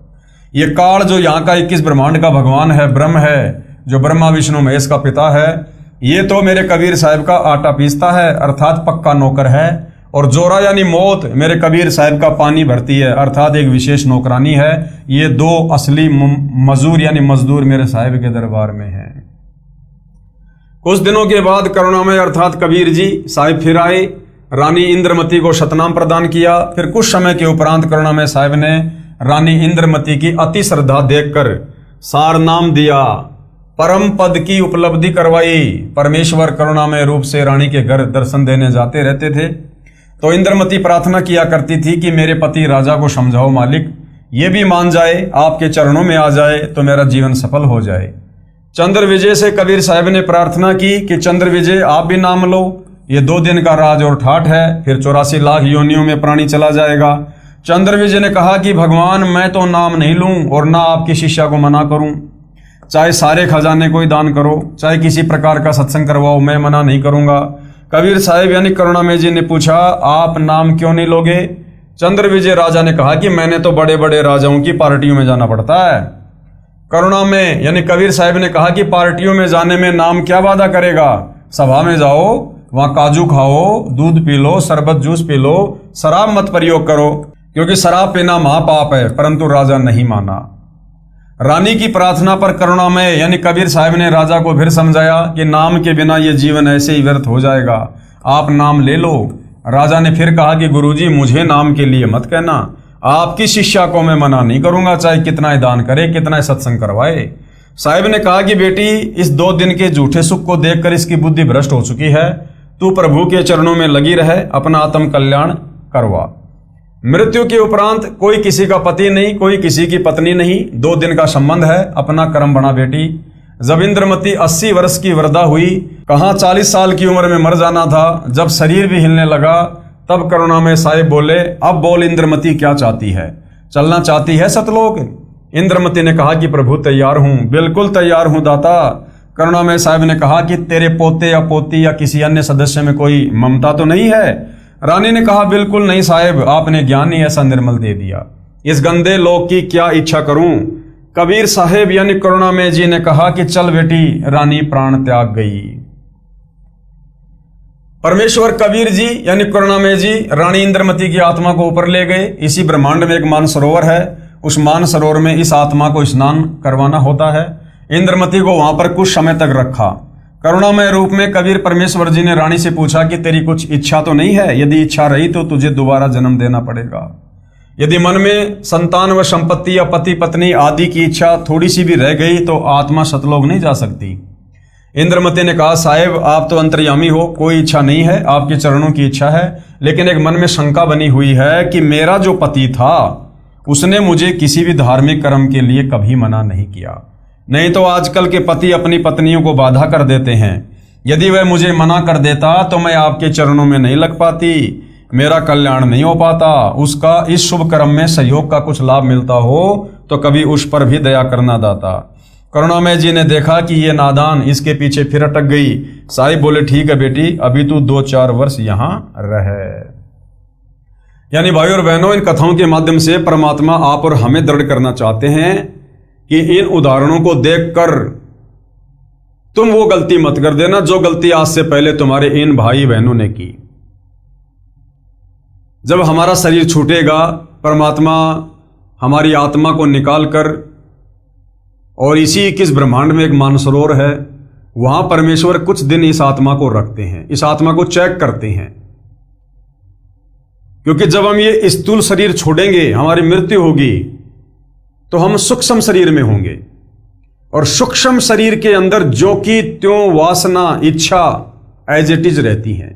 ये काल जो यहाँ का 21 ब्रह्मांड का भगवान है, ब्रह्म है, जो ब्रह्मा विष्णु महेश का पिता है, ये तो मेरे कबीर साहिब का आटा पीसता है, अर्थात पक्का नौकर है। और जोरा यानी मौत मेरे कबीर साहिब का पानी भरती है, अर्थात एक विशेष नौकरानी है। ये दो असली मजूर यानी मजदूर मेरे साहिब के दरबार में हैं। कुछ दिनों के बाद करुणामय अर्थात कबीर जी साहिब फिर आए, रानी इंद्रमती को शतनाम प्रदान किया। फिर कुछ समय के उपरांत करुणामय साहिब ने रानी इंद्रमती की अति श्रद्धा देखकर सार नाम दिया, परम पद की उपलब्धि करवाई। परमेश्वर करुणामय रूप से रानी के घर दर्शन देने जाते रहते थे, तो इंद्रमती प्रार्थना किया करती थी कि मेरे पति राजा को समझाओ मालिक, ये भी मान जाए, आपके चरणों में आ जाए तो मेरा जीवन सफल हो जाए। चंद्र विजय से कबीर साहब ने प्रार्थना की कि चंद्र विजय आप भी नाम लो, ये 2 दिन का राज और ठाठ है, फिर 84 लाख योनियों में प्राणी चला जाएगा। चंद्र विजय ने कहा कि भगवान मैं तो नाम नहीं लूं और ना आपकी शिष्या को मना करूं, चाहे सारे खजाने को ही दान करो, चाहे किसी प्रकार का सत्संग करवाओ, मैं मना नहीं करूंगा। कबीर साहिब यानी करुणामय जी ने पूछा आप नाम क्यों नहीं लोगे? चंद्र विजय राजा ने कहा कि मैंने तो बड़े बड़े राजाओं की पार्टियों में जाना पड़ता है। करुणामय यानी कबीर साहिब ने कहा कि पार्टियों में जाने में नाम क्या वादा करेगा, सभा में जाओ, वहां काजू खाओ, दूध पी लो, शरबत जूस पी लो, शराब मत प्रयोग करो, क्योंकि शराब पीना महापाप है। परंतु राजा नहीं माना। रानी की प्रार्थना पर करुणामय यानी कबीर साहब ने राजा को फिर समझाया कि नाम के बिना ये जीवन ऐसे ही व्यर्थ हो जाएगा, आप नाम ले लो। राजा ने फिर कहा कि गुरुजी मुझे नाम के लिए मत कहना, आपकी शिष्या को मैं मना नहीं करूंगा, चाहे कितना ही दान करे, कितना ही सत्संग करवाए। साहिब ने कहा कि बेटी इस 2 दिन के झूठे सुख को देखकर इसकी बुद्धि भ्रष्ट हो चुकी है, तू प्रभु के चरणों में लगी रहे, अपना आत्म कल्याण करवा। मृत्यु के उपरांत कोई किसी का पति नहीं, कोई किसी की पत्नी नहीं, 2 दिन का संबंध है, अपना कर्म बना बेटी। जब इंद्रमती 80 वर्ष की वृद्धा हुई, कहाँ 40 साल की उम्र में मर जाना था, जब शरीर भी हिलने लगा, तब करुणामय साहिब बोले अब बोल इंद्रमती क्या चाहती है, चलना चाहती है सतलोक? इंद्रमती ने कहा कि प्रभु तैयार हूं, बिल्कुल तैयार हूं दाता। करुणामय साहिब ने कहा कि तेरे पोते या पोती या किसी अन्य सदस्य में कोई ममता तो नहीं है? रानी ने कहा बिल्कुल नहीं साहिब, आपने ज्ञान ही ऐसा निर्मल दे दिया, इस गंदे लोक की क्या इच्छा करूं? कबीर साहेब यानी करुणामय जी ने कहा कि चल बेटी। रानी प्राण त्याग गई। परमेश्वर कबीर जी यानी करुणामय जी रानी इंद्रमती की आत्मा को ऊपर ले गए। इसी ब्रह्मांड में एक मानसरोवर है, उस मानसरोवर में इस आत्मा को स्नान करवाना होता है। इंद्रमती को वहां पर कुछ समय तक रखा। करुणामय रूप में कबीर परमेश्वर जी ने रानी से पूछा कि तेरी कुछ इच्छा तो नहीं है? यदि इच्छा रही तो तुझे दोबारा जन्म देना पड़ेगा। यदि मन में संतान व संपत्ति या पति पत्नी आदि की इच्छा थोड़ी सी भी रह गई तो आत्मा सतलोक नहीं जा सकती। इंद्रमती ने कहा साहेब आप तो अंतर्यामी हो, कोई इच्छा नहीं है, आपके चरणों की इच्छा है, लेकिन एक मन में शंका बनी हुई है कि मेरा जो पति था उसने मुझे किसी भी धार्मिक कर्म के लिए कभी मना नहीं किया। नहीं तो आजकल के पति अपनी पत्नियों को बाधा कर देते हैं। यदि वह मुझे मना कर देता तो मैं आपके चरणों में नहीं लग पाती, मेरा कल्याण नहीं हो पाता। उसका इस शुभ कर्म में सहयोग का कुछ लाभ मिलता हो तो कभी उस पर भी दया करना दाता। करुणामय जी ने देखा कि ये नादान इसके पीछे फिर अटक गई। साहिब बोले ठीक है बेटी, अभी तू 2-4 वर्ष यहां रहे। यानी भाई और बहनों, इन कथाओं के माध्यम से परमात्मा आप और हमें दृढ़ करना चाहते हैं कि इन उदाहरणों को देखकर तुम वो गलती मत कर देना जो गलती आज से पहले तुम्हारे इन भाई बहनों ने की। जब हमारा शरीर छूटेगा, परमात्मा हमारी आत्मा को निकालकर, और इसी 21 ब्रह्मांड में एक मानसरोवर है, वहां परमेश्वर कुछ दिन इस आत्मा को रखते हैं, इस आत्मा को चेक करते हैं। क्योंकि जब हम ये स्थूल शरीर छोड़ेंगे, हमारी मृत्यु होगी, तो हम सूक्ष्म शरीर में होंगे, और सूक्ष्म शरीर के अंदर जो कि त्यों वासना इच्छा एज इट इज रहती हैं।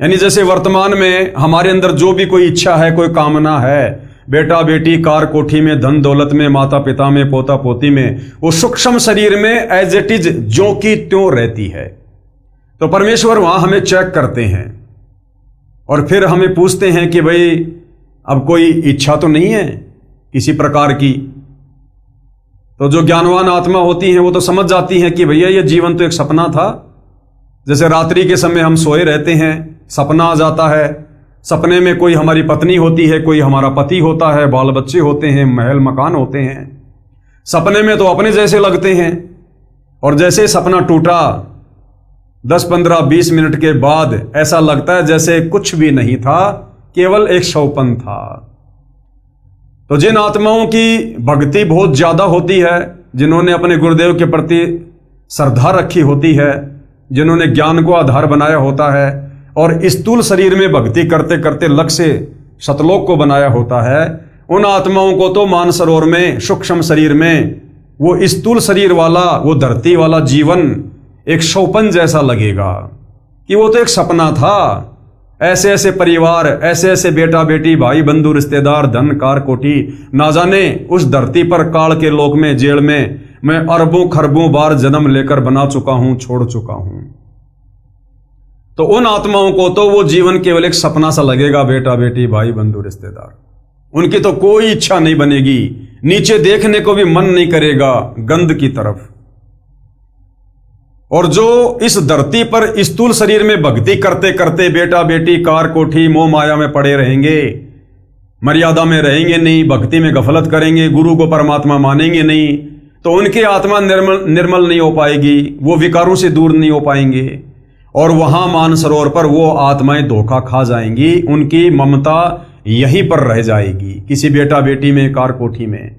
यानी जैसे वर्तमान में हमारे अंदर जो भी कोई इच्छा है, कोई कामना है, बेटा बेटी, कार कोठी में, धन दौलत में, माता पिता में, पोता पोती में, वो सूक्ष्म शरीर में एज इट इज जो कि त्यों रहती है। तो परमेश्वर वहां हमें चेक करते हैं और फिर हमें पूछते हैं कि भाई अब कोई इच्छा तो नहीं है किसी प्रकार की। तो जो ज्ञानवान आत्मा होती हैं वो तो समझ जाती हैं कि भैया ये जीवन तो एक सपना था। जैसे रात्रि के समय हम सोए रहते हैं, सपना आ जाता है, सपने में कोई हमारी पत्नी होती है, कोई हमारा पति होता है, बाल बच्चे होते हैं, महल मकान होते हैं। सपने में तो अपने जैसे लगते हैं और जैसे सपना टूटा 10, 15, 20 मिनट के बाद ऐसा लगता है जैसे कुछ भी नहीं था, केवल एक शौपन था। तो जिन आत्माओं की भक्ति बहुत ज्यादा होती है, जिन्होंने अपने गुरुदेव के प्रति श्रद्धा रखी होती है, जिन्होंने ज्ञान को आधार बनाया होता है और स्थूल शरीर में भक्ति करते करते लक्ष्य सतलोक को बनाया होता है, उन आत्माओं को तो मानसरोवर में सूक्ष्म शरीर में वो स्थूल शरीर वाला, वो धरती वाला जीवन एक शौपन जैसा लगेगा कि वो तो एक सपना था। ऐसे ऐसे परिवार, ऐसे ऐसे बेटा बेटी, भाई बंधु, रिश्तेदार, धन कार कोठी, ना जाने उस धरती पर काल के लोक में, जेल में मैं अरबों खरबों बार जन्म लेकर बना चुका हूं, छोड़ चुका हूं। तो उन आत्माओं को तो वो जीवन केवल एक सपना सा लगेगा, बेटा बेटी, भाई बंधु, रिश्तेदार। उनकी तो कोई इच्छा नहीं बनेगी, नीचे देखने को भी मन नहीं करेगा गंध की तरफ। और जो इस धरती पर स्थूल शरीर में भक्ति करते करते बेटा बेटी, कार कोठी, मोह माया में पड़े रहेंगे, मर्यादा में रहेंगे नहीं, भक्ति में गफलत करेंगे, गुरु को परमात्मा मानेंगे नहीं, तो उनकी आत्मा निर्मल नहीं हो पाएगी, वो विकारों से दूर नहीं हो पाएंगे और वहां मानसरोवर पर वो आत्माएं धोखा खा जाएंगी। उनकी ममता यहीं पर रह जाएगी, किसी बेटा बेटी में, कार कोठी में।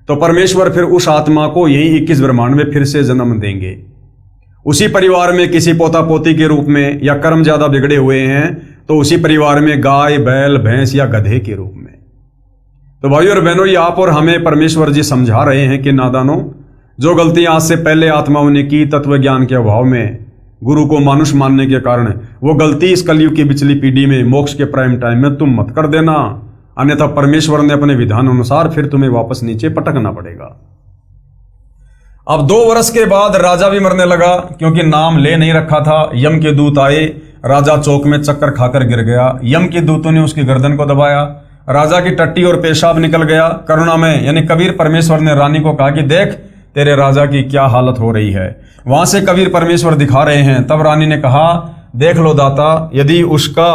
तो परमेश्वर फिर उस आत्मा को यही 21 ब्रह्मांड में फिर से जन्म देंगे, उसी परिवार में किसी पोता पोती के रूप में, या कर्म ज्यादा बिगड़े हुए हैं तो उसी परिवार में गाय, बैल, भैंस या गधे के रूप में। तो भाइयों और बहनों, ये आप और हमें परमेश्वर जी समझा रहे हैं कि नादानों, जो गलतियां आज से पहले आत्माओं ने की तत्व ज्ञान के अभाव में, गुरु को मानुष मानने के कारण, वो गलती इस कलयुग की पिछली पीढ़ी में, मोक्ष के प्राइम टाइम में तुम मत कर देना, अन्यथा परमेश्वर ने अपने विधान अनुसार फिर तुम्हें वापस नीचे पटकना पड़ेगा। अब 2 वर्ष के बाद राजा भी मरने लगा, क्योंकि नाम ले नहीं रखा था। यम के दूत आए, राजा चौक में चक्कर खाकर गिर गया। यम के दूतों ने उसकी गर्दन को दबाया, राजा की टट्टी और पेशाब निकल गया। करुणा में यानी कबीर परमेश्वर ने रानी को कहा कि देख तेरे राजा की क्या हालत हो रही है। वहां से कबीर परमेश्वर दिखा रहे हैं। तब रानी ने कहा, देख लो दाता, यदि उसका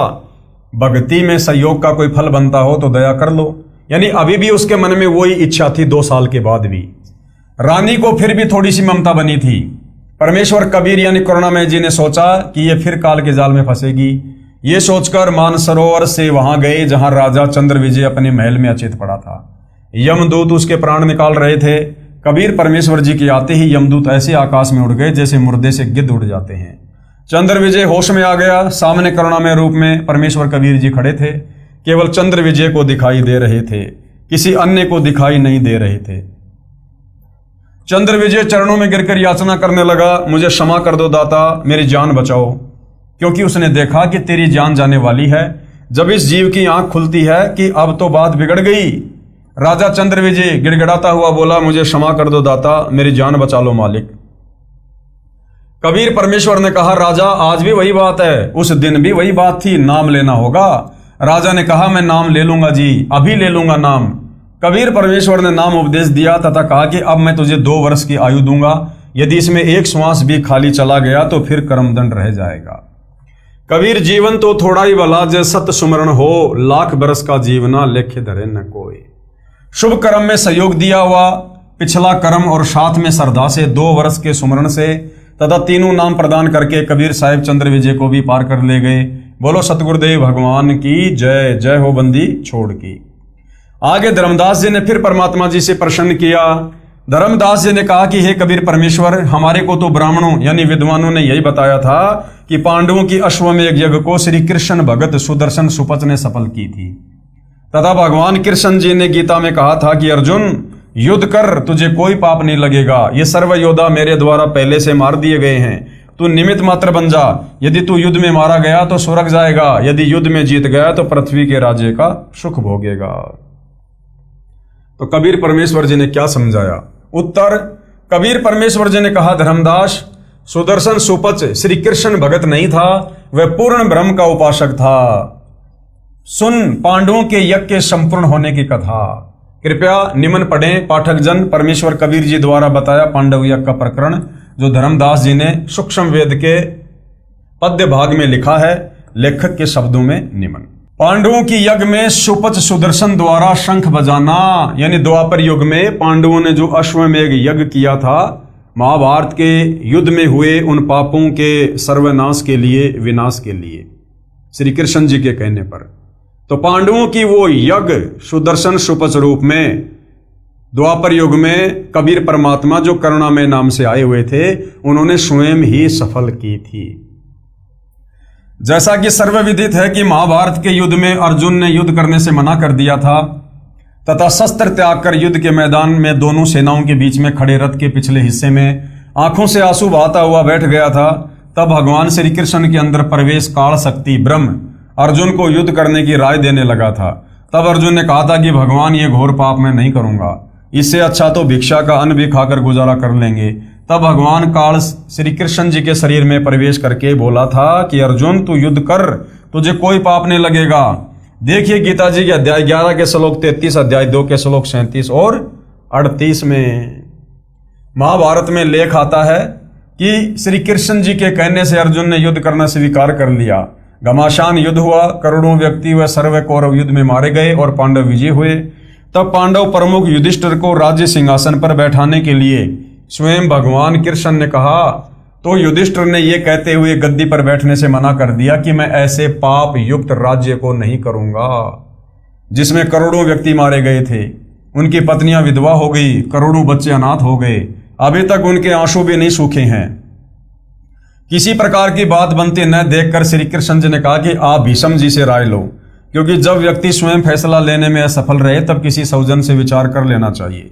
भक्ति में सहयोग का कोई फल बनता हो तो दया कर लो। यानी अभी भी उसके मन में वही इच्छा थी 2 साल के बाद भी। रानी को फिर भी थोड़ी सी ममता बनी थी। परमेश्वर कबीर यानी करुणामय जी ने सोचा कि ये फिर काल के जाल में फंसेगी। ये सोचकर मानसरोवर से वहां गए जहां राजा चंद्रविजय अपने महल में अचेत पड़ा था। यमदूत उसके प्राण निकाल रहे थे। कबीर परमेश्वर जी के आते ही यमदूत ऐसे आकाश में उड़ गए जैसे मुर्दे से गिद्ध उड़ जाते हैं। चंद्रविजय होश में आ गया। सामने करुणामय रूप में परमेश्वर कबीर जी खड़े थे। केवल चंद्रविजय को दिखाई दे रहे थे, किसी अन्य को दिखाई नहीं दे रहे थे। चंद्रविजय चरणों में गिरकर याचना करने लगा, मुझे क्षमा कर दो दाता, मेरी जान बचाओ, क्योंकि उसने देखा कि तेरी जान जाने वाली है। जब इस जीव की आंख खुलती है कि अब तो बात बिगड़ गई। राजा चंद्रविजय गिड़गिड़ाता हुआ बोला, मुझे क्षमा कर दो दाता, मेरी जान बचा लो मालिक। कबीर परमेश्वर ने कहा, राजा आज भी वही बात है, उस दिन भी वही बात थी, नाम लेना होगा। राजा ने कहा, मैं नाम ले लूंगा जी, अभी ले लूंगा नाम। कबीर परमेश्वर ने नाम उपदेश दिया तथा कहा कि अब मैं तुझे 2 वर्ष की आयु दूंगा, यदि इसमें एक श्वास भी खाली चला गया तो फिर कर्मदंड रह जाएगा। कबीर जीवन तो थोड़ा ही भला, जय सत सुमरण हो, लाख बरस का जीवना लेखे धरे न कोई। शुभ कर्म में सहयोग दिया हुआ, पिछला कर्म और साथ में श्रद्धा से 2 वर्ष के सुमरण से तथा 3 नाम प्रदान करके कबीर साहिब चंद्रविजय को भी पार कर ले गए। बोलो सतगुरुदेव भगवान की जय। जय हो बंदी छोड़ की। आगे धर्मदास जी ने फिर परमात्मा जी से प्रश्न किया। धर्मदास जी ने कहा कि हे कबीर परमेश्वर, हमारे को तो ब्राह्मणों यानी विद्वानों ने यही बताया था कि पांडवों की अश्वमेध यज्ञ को श्री कृष्ण भगत सुदर्शन सुपच ने सफल की थी, तथा भगवान कृष्ण जी ने गीता में कहा था कि अर्जुन युद्ध कर, तुझे कोई पाप नहीं लगेगा। ये सर्व योद्धा मेरे द्वारा पहले से मार दिए गए हैं, तू निमित्त मात्र बन जा। यदि तू युद्ध में मारा गया तो स्वर्ग जाएगा, यदि युद्ध में जीत गया तो पृथ्वी के राज्य का सुख भोगेगा। तो कबीर परमेश्वर जी ने क्या समझाया? उत्तर, कबीर परमेश्वर जी ने कहा, धर्मदास, सुदर्शन सुपच श्री कृष्ण भगत नहीं था, वह पूर्ण ब्रह्म का उपासक था। सुन पांडवों के यज्ञ के संपूर्ण होने की कथा। कृपया निम्न पढ़ें पाठक जन, परमेश्वर कबीर जी द्वारा बताया पांडव यज्ञ का प्रकरण, जो धर्मदास जी ने सूक्ष्म वेद के पद्य भाग में लिखा है, लेखक के शब्दों में निम्न। पांडवों की यज्ञ में सुपच सुदर्शन द्वारा शंख बजाना, यानी द्वापर युग में पांडवों ने जो अश्वमेध यज्ञ किया था, महाभारत के युद्ध में हुए उन पापों के सर्वनाश के लिए, विनाश के लिए, श्री कृष्ण जी के कहने पर। तो पांडवों की वो यज्ञ सुदर्शन सुपच रूप में द्वापर युग में कबीर परमात्मा जो करुणामय नाम से आए हुए थे, उन्होंने स्वयं ही सफल की थी। जैसा कि सर्वविदित है कि महाभारत के युद्ध में अर्जुन ने युद्ध करने से मना कर दिया था तथा शस्त्र त्याग कर युद्ध के मैदान में दोनों सेनाओं के बीच में खड़े रथ के पिछले हिस्से में आंखों से आंसू बहाता हुआ बैठ गया था, तब भगवान श्री कृष्ण के अंदर प्रवेश काल शक्ति ब्रह्म अर्जुन को युद्ध करने की राय देने लगा था। तब अर्जुन ने कहा था कि भगवान, ये घोर पाप मैं नहीं करूंगा, इससे अच्छा तो भिक्षा का अन्न भी खाकर गुजारा कर लेंगे। तब भगवान काल श्री कृष्ण जी के शरीर में प्रवेश करके बोला था कि अर्जुन, तू युद्ध कर, तुझे कोई पाप नहीं लगेगा। देखिए गीता जी के अध्याय 11 के श्लोक 33, अध्याय 2 के श्लोक 37 और 38 में महाभारत में लेख आता है कि श्री कृष्ण जी के कहने से अर्जुन ने युद्ध करना स्वीकार कर लिया। घमासान युद्ध हुआ, करोड़ों व्यक्ति व सर्व कौरव युद्ध में मारे गए और पांडव विजय हुए। तब पांडव प्रमुख युधिष्ठिर को राज्य सिंहासन पर बैठाने के लिए स्वयं भगवान कृष्ण ने कहा, तो युधिष्ठिर ने यह कहते हुए गद्दी पर बैठने से मना कर दिया कि मैं ऐसे पाप युक्त राज्य को नहीं करूंगा जिसमें करोड़ों व्यक्ति मारे गए थे, उनकी पत्नियां विधवा हो गई, करोड़ों बच्चे अनाथ हो गए, अभी तक उनके आंसू भी नहीं सूखे हैं। किसी प्रकार की बात बनती न देखकर श्री कृष्ण जी ने कहा कि आप भीष्म जी से राय लो, क्योंकि जब व्यक्ति स्वयं फैसला लेने में असफल रहे तब किसी सौजन से विचार कर लेना चाहिए।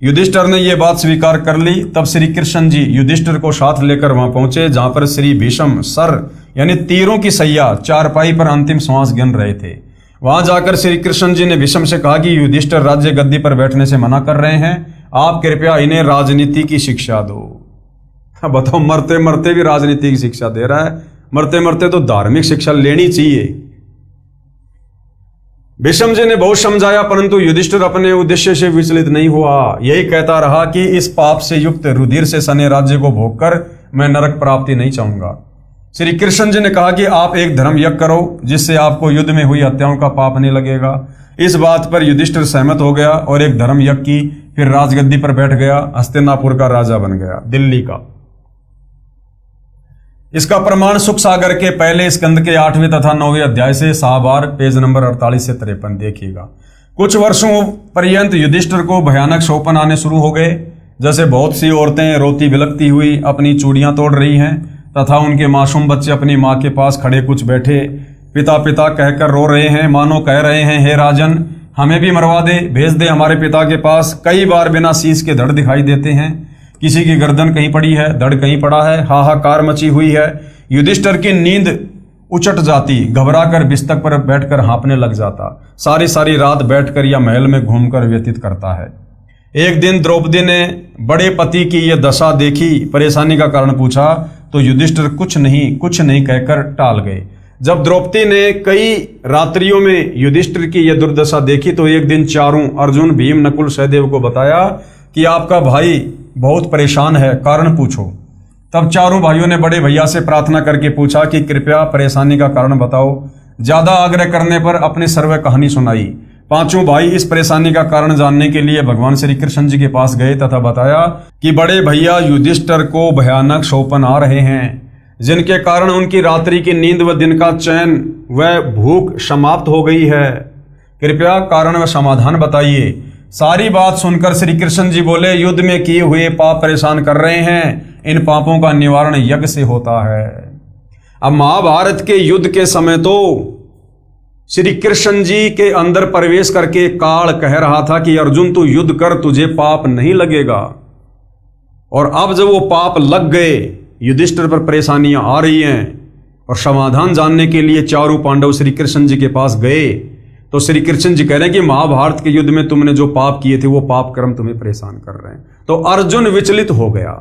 युधिष्ठिर ने यह बात स्वीकार कर ली। तब श्री कृष्ण जी युधिष्ठिर को साथ लेकर वहां पहुंचे जहां पर श्री भीष्म सर यानी तीरों की सैया चारपाई पर अंतिम श्वास गिन रहे थे। वहां जाकर श्री कृष्ण जी ने भीष्म से कहा कि युधिष्ठिर राज्य गद्दी पर बैठने से मना कर रहे हैं, आप कृपया इन्हें राजनीति की शिक्षा दो। बताओ, मरते मरते भी राजनीति की शिक्षा दे रहा है, मरते मरते तो धार्मिक शिक्षा लेनी चाहिए। भीष्म जी ने बहुत समझाया, परंतु युधिष्ठिर अपने उद्देश्य से विचलित नहीं हुआ। यही कहता रहा कि इस पाप से युक्त रुधिर से सने राज्य को भोगकर मैं नरक प्राप्ति नहीं चाहूंगा। श्री कृष्ण जी ने कहा कि आप एक धर्म यज्ञ करो जिससे आपको युद्ध में हुई हत्याओं का पाप नहीं लगेगा। इस बात पर युधिष्ठिर सहमत हो गया और एक धर्म यज्ञ की, फिर राजगद्दी पर बैठ गया, हस्तिनापुर का राजा बन गया, दिल्ली का। इसका प्रमाण सुख सागर के पहले स्कंद के 8वें तथा 9वें अध्याय से साहबार पेज नंबर 48 से 53 देखिएगा। कुछ वर्षों पर्यंत युधिष्ठिर को भयानक शोपन आने शुरू हो गए, जैसे बहुत सी औरतें रोती बिलखती हुई अपनी चूड़ियां तोड़ रही हैं तथा उनके मासूम बच्चे अपनी माँ के पास खड़े कुछ बैठे पिता पिता कहकर रो रहे हैं, मानो कह रहे हैं, हे राजन, हमें भी मरवा दे, भेज दे हमारे पिता के पास। कई बार बिना शीश के धड़ दिखाई देते हैं, किसी की गर्दन कहीं पड़ी है, धड़ कहीं पड़ा है, हाहाकार मची हुई है। युधिष्ठिर की नींद उचट जाती, घबराकर बिस्तर पर बैठकर हाँफने लग जाता, सारी सारी रात बैठकर या महल में घूमकर व्यतीत करता है। एक दिन द्रौपदी ने बड़े पति की यह दशा देखी, परेशानी का कारण पूछा तो युधिष्ठिर कुछ नहीं कहकर टाल गए। जब द्रौपदी ने कई रात्रियों में युधिष्ठिर की यह दुर्दशा देखी तो एक दिन चारों अर्जुन, भीम, नकुल, सहदेव को बताया कि आपका भाई बहुत परेशान है, कारण पूछो। तब चारों भाइयों ने बड़े भैया से प्रार्थना करके पूछा कि कृपया परेशानी का कारण बताओ। ज्यादा आग्रह करने पर अपनी सर्व कहानी सुनाई। पांचों भाई इस परेशानी का कारण जानने के लिए भगवान श्री कृष्ण जी के पास गए तथा बताया कि बड़े भैया युधिष्ठिर को भयानक शोपन आ रहे हैं, जिनके कारण उनकी रात्रि की नींद व दिन का चैन व भूख समाप्त हो गई है। कृपया कारण व समाधान बताइए। सारी बात सुनकर श्री कृष्ण जी बोले, युद्ध में किए हुए पाप परेशान कर रहे हैं, इन पापों का निवारण यज्ञ से होता है। अब महाभारत के युद्ध के समय तो श्री कृष्ण जी के अंदर प्रवेश करके काल कह रहा था कि अर्जुन तू युद्ध कर, तुझे पाप नहीं लगेगा। और अब जब वो पाप लग गए, युधिष्ठिर पर परेशानियां आ रही हैं और समाधान जानने के लिए चारों पांडव श्री कृष्ण जी के पास गए तो श्री कृष्ण जी कह रहे हैं कि महाभारत के युद्ध में तुमने जो पाप किए थे वो पाप कर्म तुम्हें परेशान कर रहे हैं। तो अर्जुन विचलित हो गया।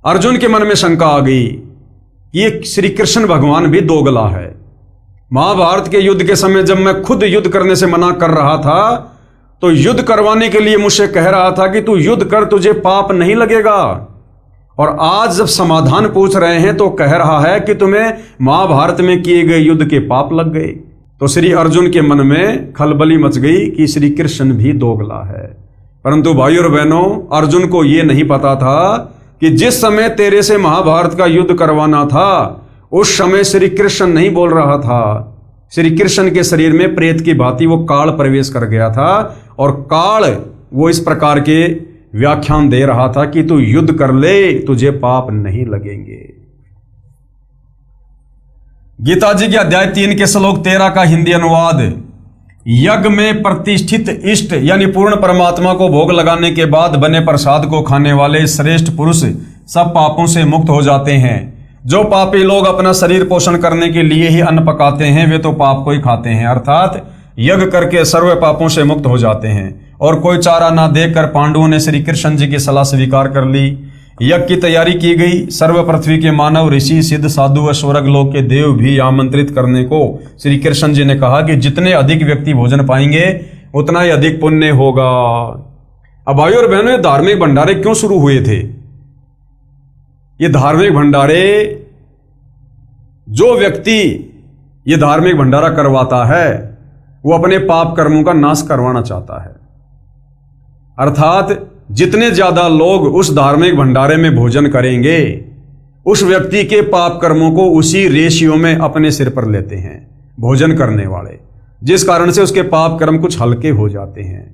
अर्जुन के मन में शंका आ गई कि ये श्री कृष्ण भगवान भी दोगला है। महाभारत के युद्ध के समय जब मैं खुद युद्ध करने से मना कर रहा था तो युद्ध करवाने के लिए मुझसे कह रहा था कि तू युद्ध कर, तुझे पाप नहीं लगेगा, और आज जब समाधान पूछ रहे हैं तो कह रहा है कि तुम्हें महाभारत में किए गए युद्ध के पाप लग गए। तो श्री अर्जुन के मन में खलबली मच गई कि श्री कृष्ण भी दोगला है। परंतु भाइयों और बहनों, अर्जुन को यह नहीं पता था कि जिस समय तेरे से महाभारत का युद्ध करवाना था उस समय श्री कृष्ण नहीं बोल रहा था। श्री कृष्ण के शरीर में प्रेत की भांति वो काल प्रवेश कर गया था, और काल वो इस प्रकार के व्याख्यान दे रहा था कि तू युद्ध कर ले, तुझे पाप नहीं लगेंगे। गीता जी के अध्याय 3 के श्लोक 13 का हिंदी अनुवाद। यज्ञ में प्रतिष्ठित इष्ट यानी पूर्ण परमात्मा को भोग लगाने के बाद बने प्रसाद को खाने वाले श्रेष्ठ पुरुष सब पापों से मुक्त हो जाते हैं। जो पापी लोग अपना शरीर पोषण करने के लिए ही अन्न पकाते हैं वे तो पाप को ही खाते हैं, अर्थात यज्ञ करके सर्व पापों से मुक्त हो जाते हैं। और कोई चारा ना देखकर पांडवों ने श्री कृष्ण जी की सलाह स्वीकार कर ली। यज्ञ की तैयारी की गई। सर्व पृथ्वी के मानव, ऋषि, सिद्ध, साधु व स्वर्ग लोक के देव भी आमंत्रित करने को श्री कृष्ण जी ने कहा कि जितने अधिक व्यक्ति भोजन पाएंगे उतना ही अधिक पुण्य होगा। अब भाइयों और बहनों, धार्मिक भंडारे क्यों शुरू हुए थे? ये धार्मिक भंडारे, जो व्यक्ति ये धार्मिक भंडारा करवाता है वो अपने पाप कर्मों का नाश करवाना चाहता है। अर्थात जितने ज्यादा लोग उस धार्मिक भंडारे में भोजन करेंगे उस व्यक्ति के पाप कर्मों को उसी रेशियो में अपने सिर पर लेते हैं भोजन करने वाले, जिस कारण से उसके पाप कर्म कुछ हल्के हो जाते हैं।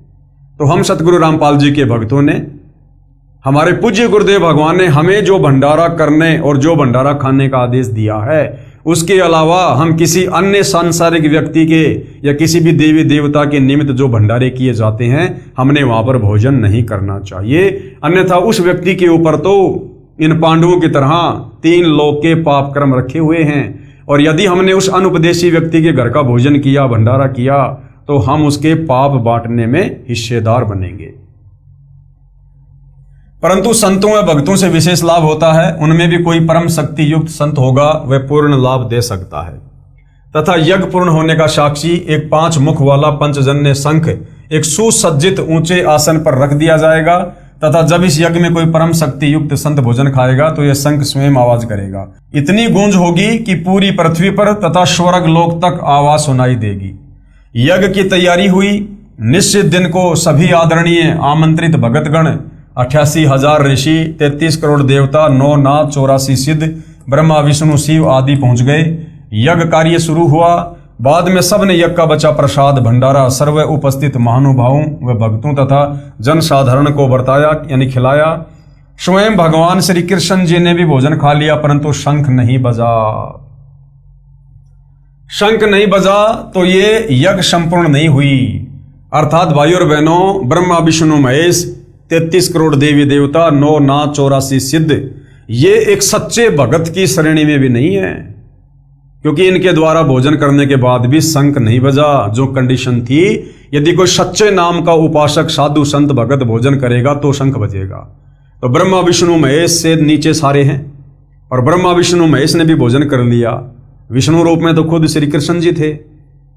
तो हम सतगुरु रामपाल जी के भक्तों ने, हमारे पूज्य गुरुदेव भगवान ने हमें जो भंडारा करने और जो भंडारा खाने का आदेश दिया है, उसके अलावा हम किसी अन्य सांसारिक व्यक्ति के या किसी भी देवी देवता के निमित्त जो भंडारे किए जाते हैं हमने वहां पर भोजन नहीं करना चाहिए। अन्यथा उस व्यक्ति के ऊपर तो इन पांडवों की तरह 3 लोक के पाप कर्म रखे हुए हैं, और यदि हमने उस अनुपदेशी व्यक्ति के घर का भोजन किया, भंडारा किया, तो हम उसके पाप बांटने में हिस्सेदार बनेंगे। परंतु संतों व भक्तों से विशेष लाभ होता है। उनमें भी कोई परम शक्ति युक्त संत होगा, वह पूर्ण लाभ दे सकता है। तथा यज्ञ पूर्ण होने का साक्षी एक 5 मुख वाला पंचजन्य शंख एक सुसज्जित ऊंचे आसन पर रख दिया जाएगा, तथा जब इस यज्ञ में कोई परम शक्ति युक्त संत भोजन खाएगा तो यह शंख स्वयं आवाज करेगा। इतनी गूंज होगी कि पूरी पृथ्वी पर तथा स्वर्ग लोक तक आवाज सुनाई देगी। यज्ञ की तैयारी हुई। निश्चित दिन को सभी आदरणीय आमंत्रित भगतगण, 88,000 ऋषि, 33 करोड़ देवता, 9 नाथ, 84 सिद्ध, ब्रह्मा विष्णु शिव आदि पहुंच गए। यज्ञ कार्य शुरू हुआ। बाद में सबने यज्ञ का बचा प्रसाद भंडारा सर्व उपस्थित महानुभावों व भक्तों तथा जन साधारण को बरताया यानी खिलाया। स्वयं भगवान श्री कृष्ण जी ने भी भोजन खा लिया, परंतु शंख नहीं बजा। शंख नहीं बजा तो ये यज्ञ संपूर्ण नहीं हुई। अर्थात भाइयों और बहनों, ब्रह्मा विष्णु महेश, 33 करोड़ देवी देवता, 9 नाथ, 84 सिद्ध, ये एक सच्चे भगत की श्रेणी में भी नहीं है, क्योंकि इनके द्वारा भोजन करने के बाद भी शंख नहीं बजा। जो कंडीशन थी, यदि कोई सच्चे नाम का उपासक साधु संत भगत भोजन करेगा तो शंख बजेगा। तो ब्रह्मा विष्णु महेश से नीचे सारे हैं, और ब्रह्मा विष्णु महेश ने भी भोजन कर लिया। विष्णु रूप में तो खुद श्री कृष्ण जी थे।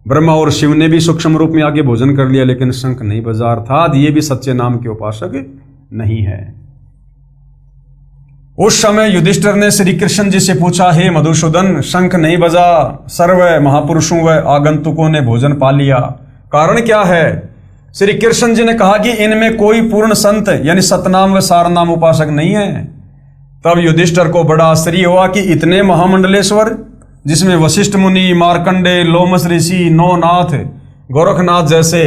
ब्रह्मा और शिव ने भी सूक्ष्म रूप में आके भोजन कर लिया, लेकिन शंख नहीं बजा। अर्थात ये भी सच्चे नाम के उपासक नहीं है। उस समय युधिष्ठिर ने श्री कृष्ण जी से पूछा, हे मधुसूदन, शंख नहीं बजा, सर्व महापुरुषों व आगंतुकों ने भोजन पा लिया, कारण क्या है? श्री कृष्ण जी ने कहा कि इनमें कोई पूर्ण संत यानी सतनाम व सारनाम उपासक नहीं है। तब युधिष्ठिर को बड़ा आश्चर्य हुआ कि इतने महामंडलेश्वर, जिसमें वशिष्ठ मुनि, मार्कंडे, लोमस ऋषि, 9 नाथ, गोरखनाथ जैसे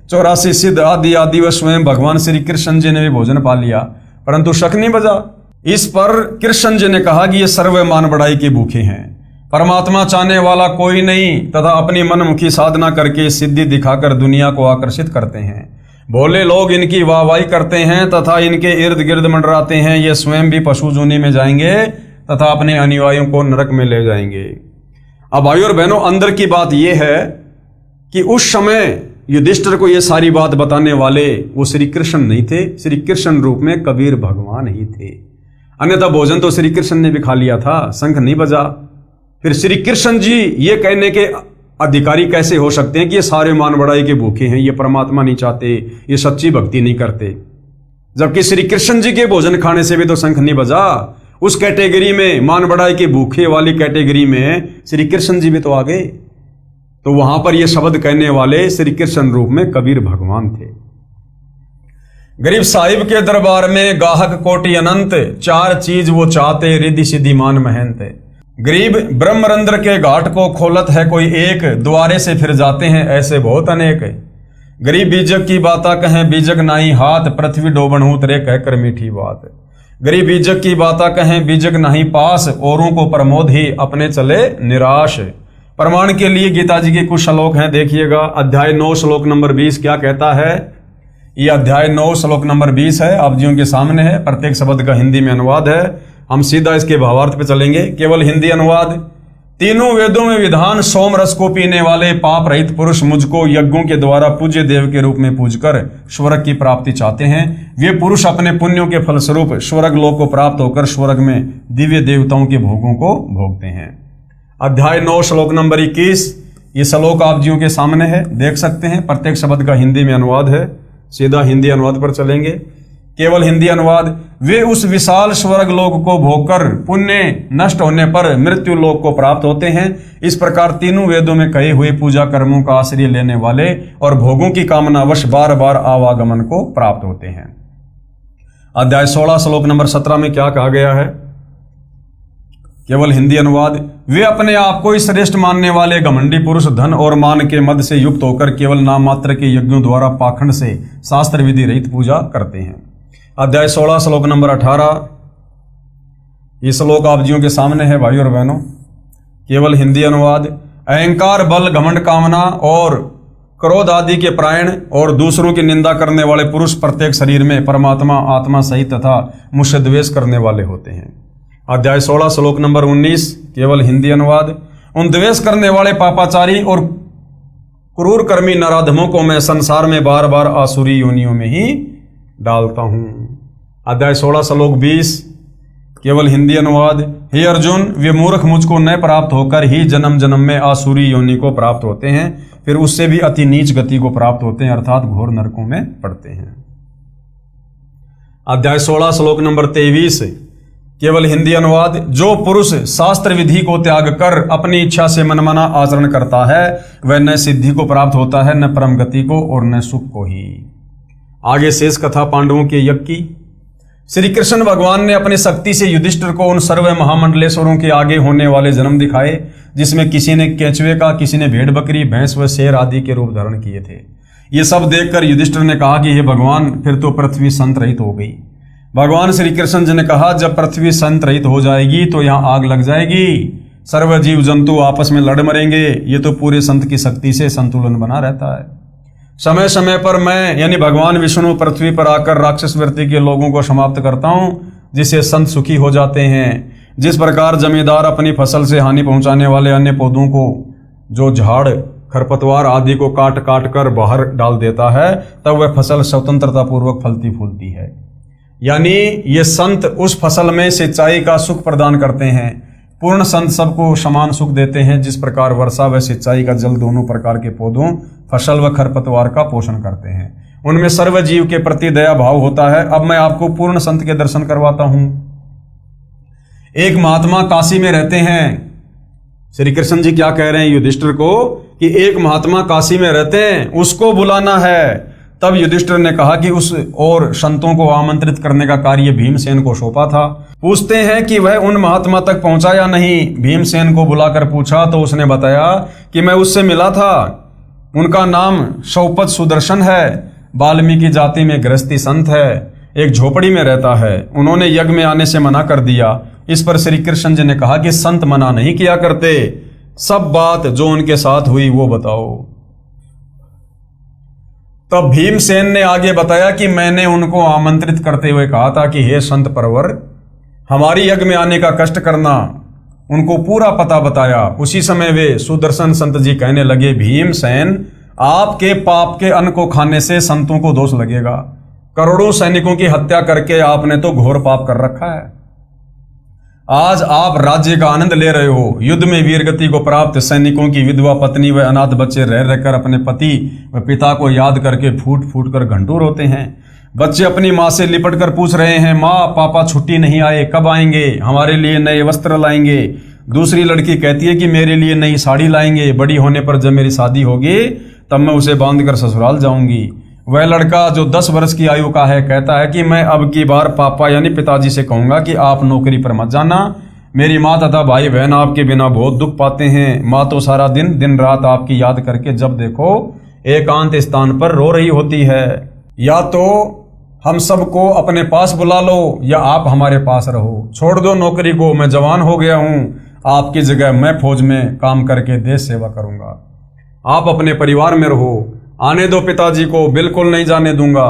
84 सिद्ध आदि आदि व स्वयं भगवान श्री कृष्ण जी ने भी भोजन पा लिया, परंतु शंख नहीं बजा। इस पर कृष्ण जी ने कहा कि ये सर्व मान बढ़ाई के भूखे हैं। परमात्मा चाहने वाला कोई नहीं, तथा अपनी मनमुखी साधना करके सिद्धि दिखाकर दुनिया को आकर्षित करते हैं। भोले लोग इनकी वाहवाही करते हैं तथा इनके इर्द गिर्द मंडराते हैं। ये स्वयं भी पशु जूनी में जाएंगे तथा अपने अनुयायियों को नरक में ले जाएंगे। अब भाइयों और बहनों, अंदर की बात यह है कि उस समय युधिष्ठिर को ये सारी बात बताने वाले वो श्री कृष्ण नहीं थे, श्री कृष्ण रूप में कबीर भगवान ही थे। अन्यथा भोजन तो श्री कृष्ण ने भी खा लिया था, शंख नहीं बजा। फिर श्री कृष्ण जी ये कहने के अधिकारी कैसे हो सकते हैं कि ये सारे मान बढ़ाई के भूखे हैं, ये परमात्मा नहीं चाहते, ये सच्ची भक्ति नहीं करते, जबकि श्री कृष्ण जी के भोजन खाने से भी तो शंख नहीं बजा। उस कैटेगरी में, मान बढ़ाई के भूखे वाली कैटेगरी में श्री कृष्ण जी भी तो आ गए। तो वहां पर ये शब्द कहने वाले श्री कृष्ण रूप में कबीर भगवान थे। गरीब साहिब के दरबार में गाहक कोटि अनंत, चार चीज वो चाहते रिद्धि सिद्धि मान महंत। गरीब ब्रह्मरंध्र के घाट को खोलत है कोई एक, द्वारे से फिर जाते हैं ऐसे बहुत अनेक। गरीब बीजक की बाता कहें बीजक नाही हाथ, पृथ्वी डोबन उतरे कहकर मीठी बात। गरीब बीजक की बाता कहें बीजक नहीं पास, औरों को प्रमोद ही अपने चले निराश। प्रमाण के लिए गीता जी के कुछ श्लोक हैं, देखिएगा। अध्याय 9 श्लोक नंबर 20 क्या कहता है? ये अध्याय 9 श्लोक नंबर 20 है, आप जियों के सामने है। प्रत्येक शब्द का हिंदी में अनुवाद है, हम सीधा इसके भावार्थ पे चलेंगे। केवल हिंदी अनुवाद। तीनों वेदों में विधान, सोम रस को पीने वाले पाप रहित पुरुष मुझको यज्ञों के द्वारा पूज्य देव के रूप में पूजकर स्वर्ग की प्राप्ति चाहते हैं। वे पुरुष अपने पुण्यों के फलस्वरूप स्वर्ग लोक को प्राप्त होकर स्वर्ग में दिव्य देवताओं के भोगों को भोगते हैं। अध्याय 9 श्लोक नंबर 21, ये श्लोक आप जियों के सामने है, देख सकते हैं। प्रत्येक शब्द का हिंदी में अनुवाद है, सीधा हिंदी अनुवाद पर चलेंगे। केवल हिंदी अनुवाद। वे उस विशाल स्वर्ग लोक को भोगकर पुण्य नष्ट होने पर मृत्यु लोक को प्राप्त होते हैं। इस प्रकार तीनों वेदों में कहे हुए पूजा कर्मों का आश्रय लेने वाले और भोगों की कामनावश बार बार आवागमन को प्राप्त होते हैं। अध्याय 16 श्लोक नंबर 17 में क्या कहा गया है? केवल हिंदी अनुवाद। वे अपने आप को श्रेष्ठ मानने वाले घमंडी पुरुष धन और मान के मद से युक्त होकर केवल नाम मात्र के यज्ञों द्वारा पाखंड से शास्त्र विधि रहित पूजा करते हैं। अध्याय 16 श्लोक नंबर 18, ये श्लोक आप जियों के सामने है भाई और बहनों। केवल हिंदी अनुवाद। अहंकार, बल, घमंड, कामना और क्रोध आदि के प्राण और दूसरों की निंदा करने वाले पुरुष प्रत्येक शरीर में परमात्मा आत्मा सहित तथा मुझसे द्वेष करने वाले होते हैं। अध्याय 16 श्लोक नंबर 19, केवल हिंदी अनुवाद। उन द्वेष करने वाले पापाचारी और क्रूर कर्मी नराधमों को मैं संसार में बार बार आसुरी योनियों में ही डालता हूं। अध्याय 16 श्लोक 20, केवल हिंदी अनुवाद। हे अर्जुन, वे मूर्ख मुझको न प्राप्त होकर ही जन्म जन्म में आसुरी योनि को प्राप्त होते हैं, फिर उससे भी अति नीच गति को प्राप्त होते हैं, अर्थात घोर नरकों में पड़ते हैं। अध्याय 16 श्लोक नंबर 23, केवल हिंदी अनुवाद। जो पुरुष शास्त्र विधि को त्याग कर अपनी इच्छा से मनमाना आचरण करता है, वह न सिद्धि को प्राप्त होता है, न परम गति को और न सुख को ही। आगे शेष कथा पांडवों के यज्ञ की। श्री कृष्ण भगवान ने अपनी शक्ति से युधिष्ठिर को उन सर्व महामंडलेश्वरों के आगे होने वाले जन्म दिखाए, जिसमें किसी ने केंचुए का, किसी ने भेड़ बकरी, भैंस व शेर आदि के रूप धारण किए थे। ये सब देखकर युधिष्ठिर ने कहा कि हे भगवान, फिर तो पृथ्वी संत रहित हो गई। भगवान श्री कृष्ण जी ने कहा, जब पृथ्वी संत रहित हो जाएगी तो यहाँ आग लग जाएगी, सर्व जीव जंतु आपस में लड़ मरेंगे। ये तो पूरे संत की शक्ति से संतुलन बना रहता है। समय समय पर मैं यानी भगवान विष्णु पृथ्वी पर आकर राक्षस वृत्ति के लोगों को समाप्त करता हूं, जिससे संत सुखी हो जाते हैं। जिस प्रकार जमींदार अपनी फसल से हानि पहुंचाने वाले अन्य पौधों को, जो झाड़ खरपतवार आदि को काट काट कर बाहर डाल देता है, तब वह फसल स्वतंत्रता पूर्वक फलती फूलती है। यानी ये संत उस फसल में सिंचाई का सुख प्रदान करते हैं। पूर्ण संत सबको समान सुख देते हैं, जिस प्रकार वर्षा व सिंचाई का जल दोनों प्रकार के पौधों, फसल व खरपतवार का पोषण करते हैं। उनमें सर्व जीव के प्रति दया भाव होता है। अब मैं आपको पूर्ण संत के दर्शन करवाता हूं। एक महात्मा काशी में रहते हैं। श्री कृष्ण जी क्या कह रहे हैं युधिष्ठिर को कि एक महात्मा काशी में रहते हैं, उसको बुलाना है। तब युधिष्ठिर ने कहा कि उस और संतों को आमंत्रित करने का कार्य भीमसेन को सौंपा था। पूछते हैं कि वह उन महात्मा तक पहुंचा या नहीं। भीमसेन को बुलाकर पूछा तो उसने बताया कि मैं उससे मिला था। उनका नाम शौपत सुदर्शन है, वाल्मीकि जाति में गृहस्थी संत है, एक झोपड़ी में रहता है। उन्होंने यज्ञ में आने से मना कर दिया। इस पर श्री कृष्ण जी ने कहा कि संत मना नहीं किया करते, सब बात जो उनके साथ हुई वो बताओ। तब भीमसेन ने आगे बताया कि मैंने उनको आमंत्रित करते हुए कहा था कि हे संत परवर, हमारी यज्ञ में आने का कष्ट करना। उनको पूरा पता बताया। उसी समय वे सुदर्शन संत जी कहने लगे, भीमसेन, आपके पाप के अन्न को खाने से संतों को दोष लगेगा। करोड़ों सैनिकों की हत्या करके आपने तो घोर पाप कर रखा है। आज आप राज्य का आनंद ले रहे हो। युद्ध में वीरगति को प्राप्त सैनिकों की विधवा पत्नी व अनाथ बच्चे रह रहकर अपने पति व पिता को याद करके फूट फूट कर घंटू रोते हैं। बच्चे अपनी माँ से लिपट कर पूछ रहे हैं, माँ पापा छुट्टी नहीं आए, कब आएंगे, हमारे लिए नए वस्त्र लाएंगे। दूसरी लड़की कहती है कि मेरे लिए नई साड़ी लाएंगे, बड़ी होने पर जब मेरी शादी होगी तब मैं उसे बांधकर ससुराल जाऊंगी। वह लड़का जो 10 वर्ष की आयु का है कहता है कि मैं अब की बार पापा यानी पिताजी से कहूंगा कि आप नौकरी पर मत जाना। मेरी माँ तथा भाई बहन आपके बिना बहुत दुख पाते हैं। माँ तो सारा दिन दिन रात आपकी याद करके जब देखो एकांत स्थान पर रो रही होती है। या तो हम सबको अपने पास बुला लो या आप हमारे पास रहो। छोड़ दो नौकरी को, मैं जवान हो गया हूँ। आपकी जगह मैं फौज में काम करके देश सेवा करूंगा। आप अपने परिवार में रहो। आने दो पिताजी को, बिल्कुल नहीं जाने दूंगा।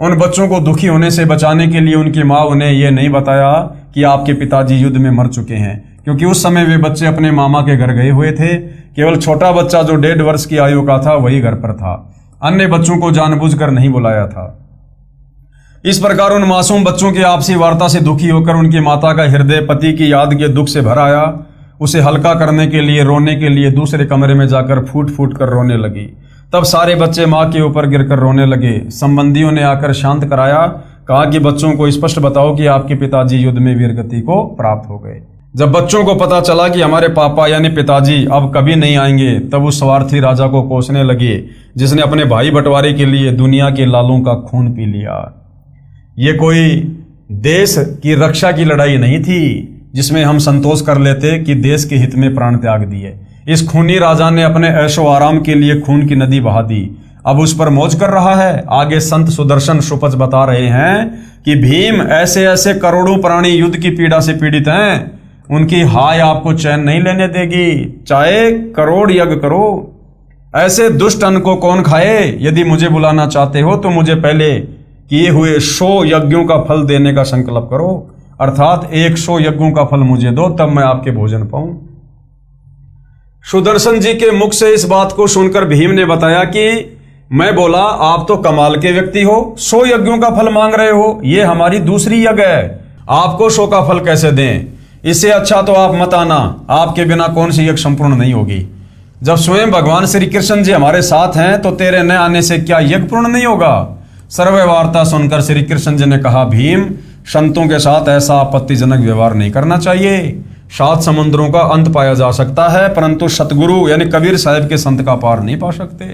उन बच्चों को दुखी होने से बचाने के लिए उनकी माँ उन्हें यह नहीं बताया कि आपके पिताजी युद्ध में मर चुके हैं, क्योंकि उस समय वे बच्चे अपने मामा के घर गए हुए थे। केवल छोटा बच्चा जो 1.5 वर्ष की आयु का था वही घर पर था। अन्य बच्चों को जानबूझकर नहीं बुलाया था। इस प्रकार उन मासूम बच्चों की आपसी वार्ता से दुखी होकर उनकी माता का हृदय पति की याद के दुख से भर आया। उसे हल्का करने के लिए, रोने के लिए दूसरे कमरे में जाकर फूट फूट कर रोने लगी। तब सारे बच्चे माँ के ऊपर गिरकर रोने लगे। संबंधियों ने आकर शांत कराया, कहा कि बच्चों को स्पष्ट बताओ कि आपके पिताजी युद्ध में वीरगति को प्राप्त हो गए। जब बच्चों को पता चला कि हमारे पापा यानी पिताजी अब कभी नहीं आएंगे, तब उस स्वार्थी राजा को कोसने लगे जिसने अपने भाई बंटवारे के लिए दुनिया के लालों का खून पी लिया। ये कोई देश की रक्षा की लड़ाई नहीं थी जिसमें हम संतोष कर लेते कि देश के हित में प्राण त्याग दिए। इस खूनी राजा ने अपने ऐशो आराम के लिए खून की नदी बहा दी, अब उस पर मौज कर रहा है। आगे संत सुदर्शन सुपच बता रहे हैं कि भीम ऐसे ऐसे करोड़ों प्राणी युद्ध की पीड़ा से पीड़ित हैं, उनकी हाय आपको चैन नहीं लेने देगी, चाहे करोड़ यज्ञ करो। ऐसे दुष्ट अन्न को कौन खाए? यदि मुझे बुलाना चाहते हो तो मुझे पहले किए हुए 100 यज्ञों का फल देने का संकल्प करो, अर्थात 100 यज्ञों का फल मुझे दो, तब मैं आपके भोजन पाऊं। सुदर्शन जी के मुख से इस बात को सुनकर भीम ने बताया कि मैं बोला, आप तो कमाल के व्यक्ति हो, 100 यज्ञों का फल मांग रहे हो, ये हमारी दूसरी यज्ञ है, आपको 100 का फल कैसे दें? इससे अच्छा तो आप मत आना, आपके बिना कौन सी यज्ञ संपूर्ण नहीं होगी। जब स्वयं भगवान श्री कृष्ण जी हमारे साथ हैं तो तेरे न आने से क्या यज्ञ पूर्ण नहीं होगा? सर्व वार्ता सुनकर श्री कृष्ण जी ने कहा, भीम, संतों के साथ ऐसा आपत्तिजनक व्यवहार नहीं करना चाहिए। 7 समुद्रों का अंत पाया जा सकता है, परंतु सतगुरु यानी कबीर साहब के संत का पार नहीं पा सकते।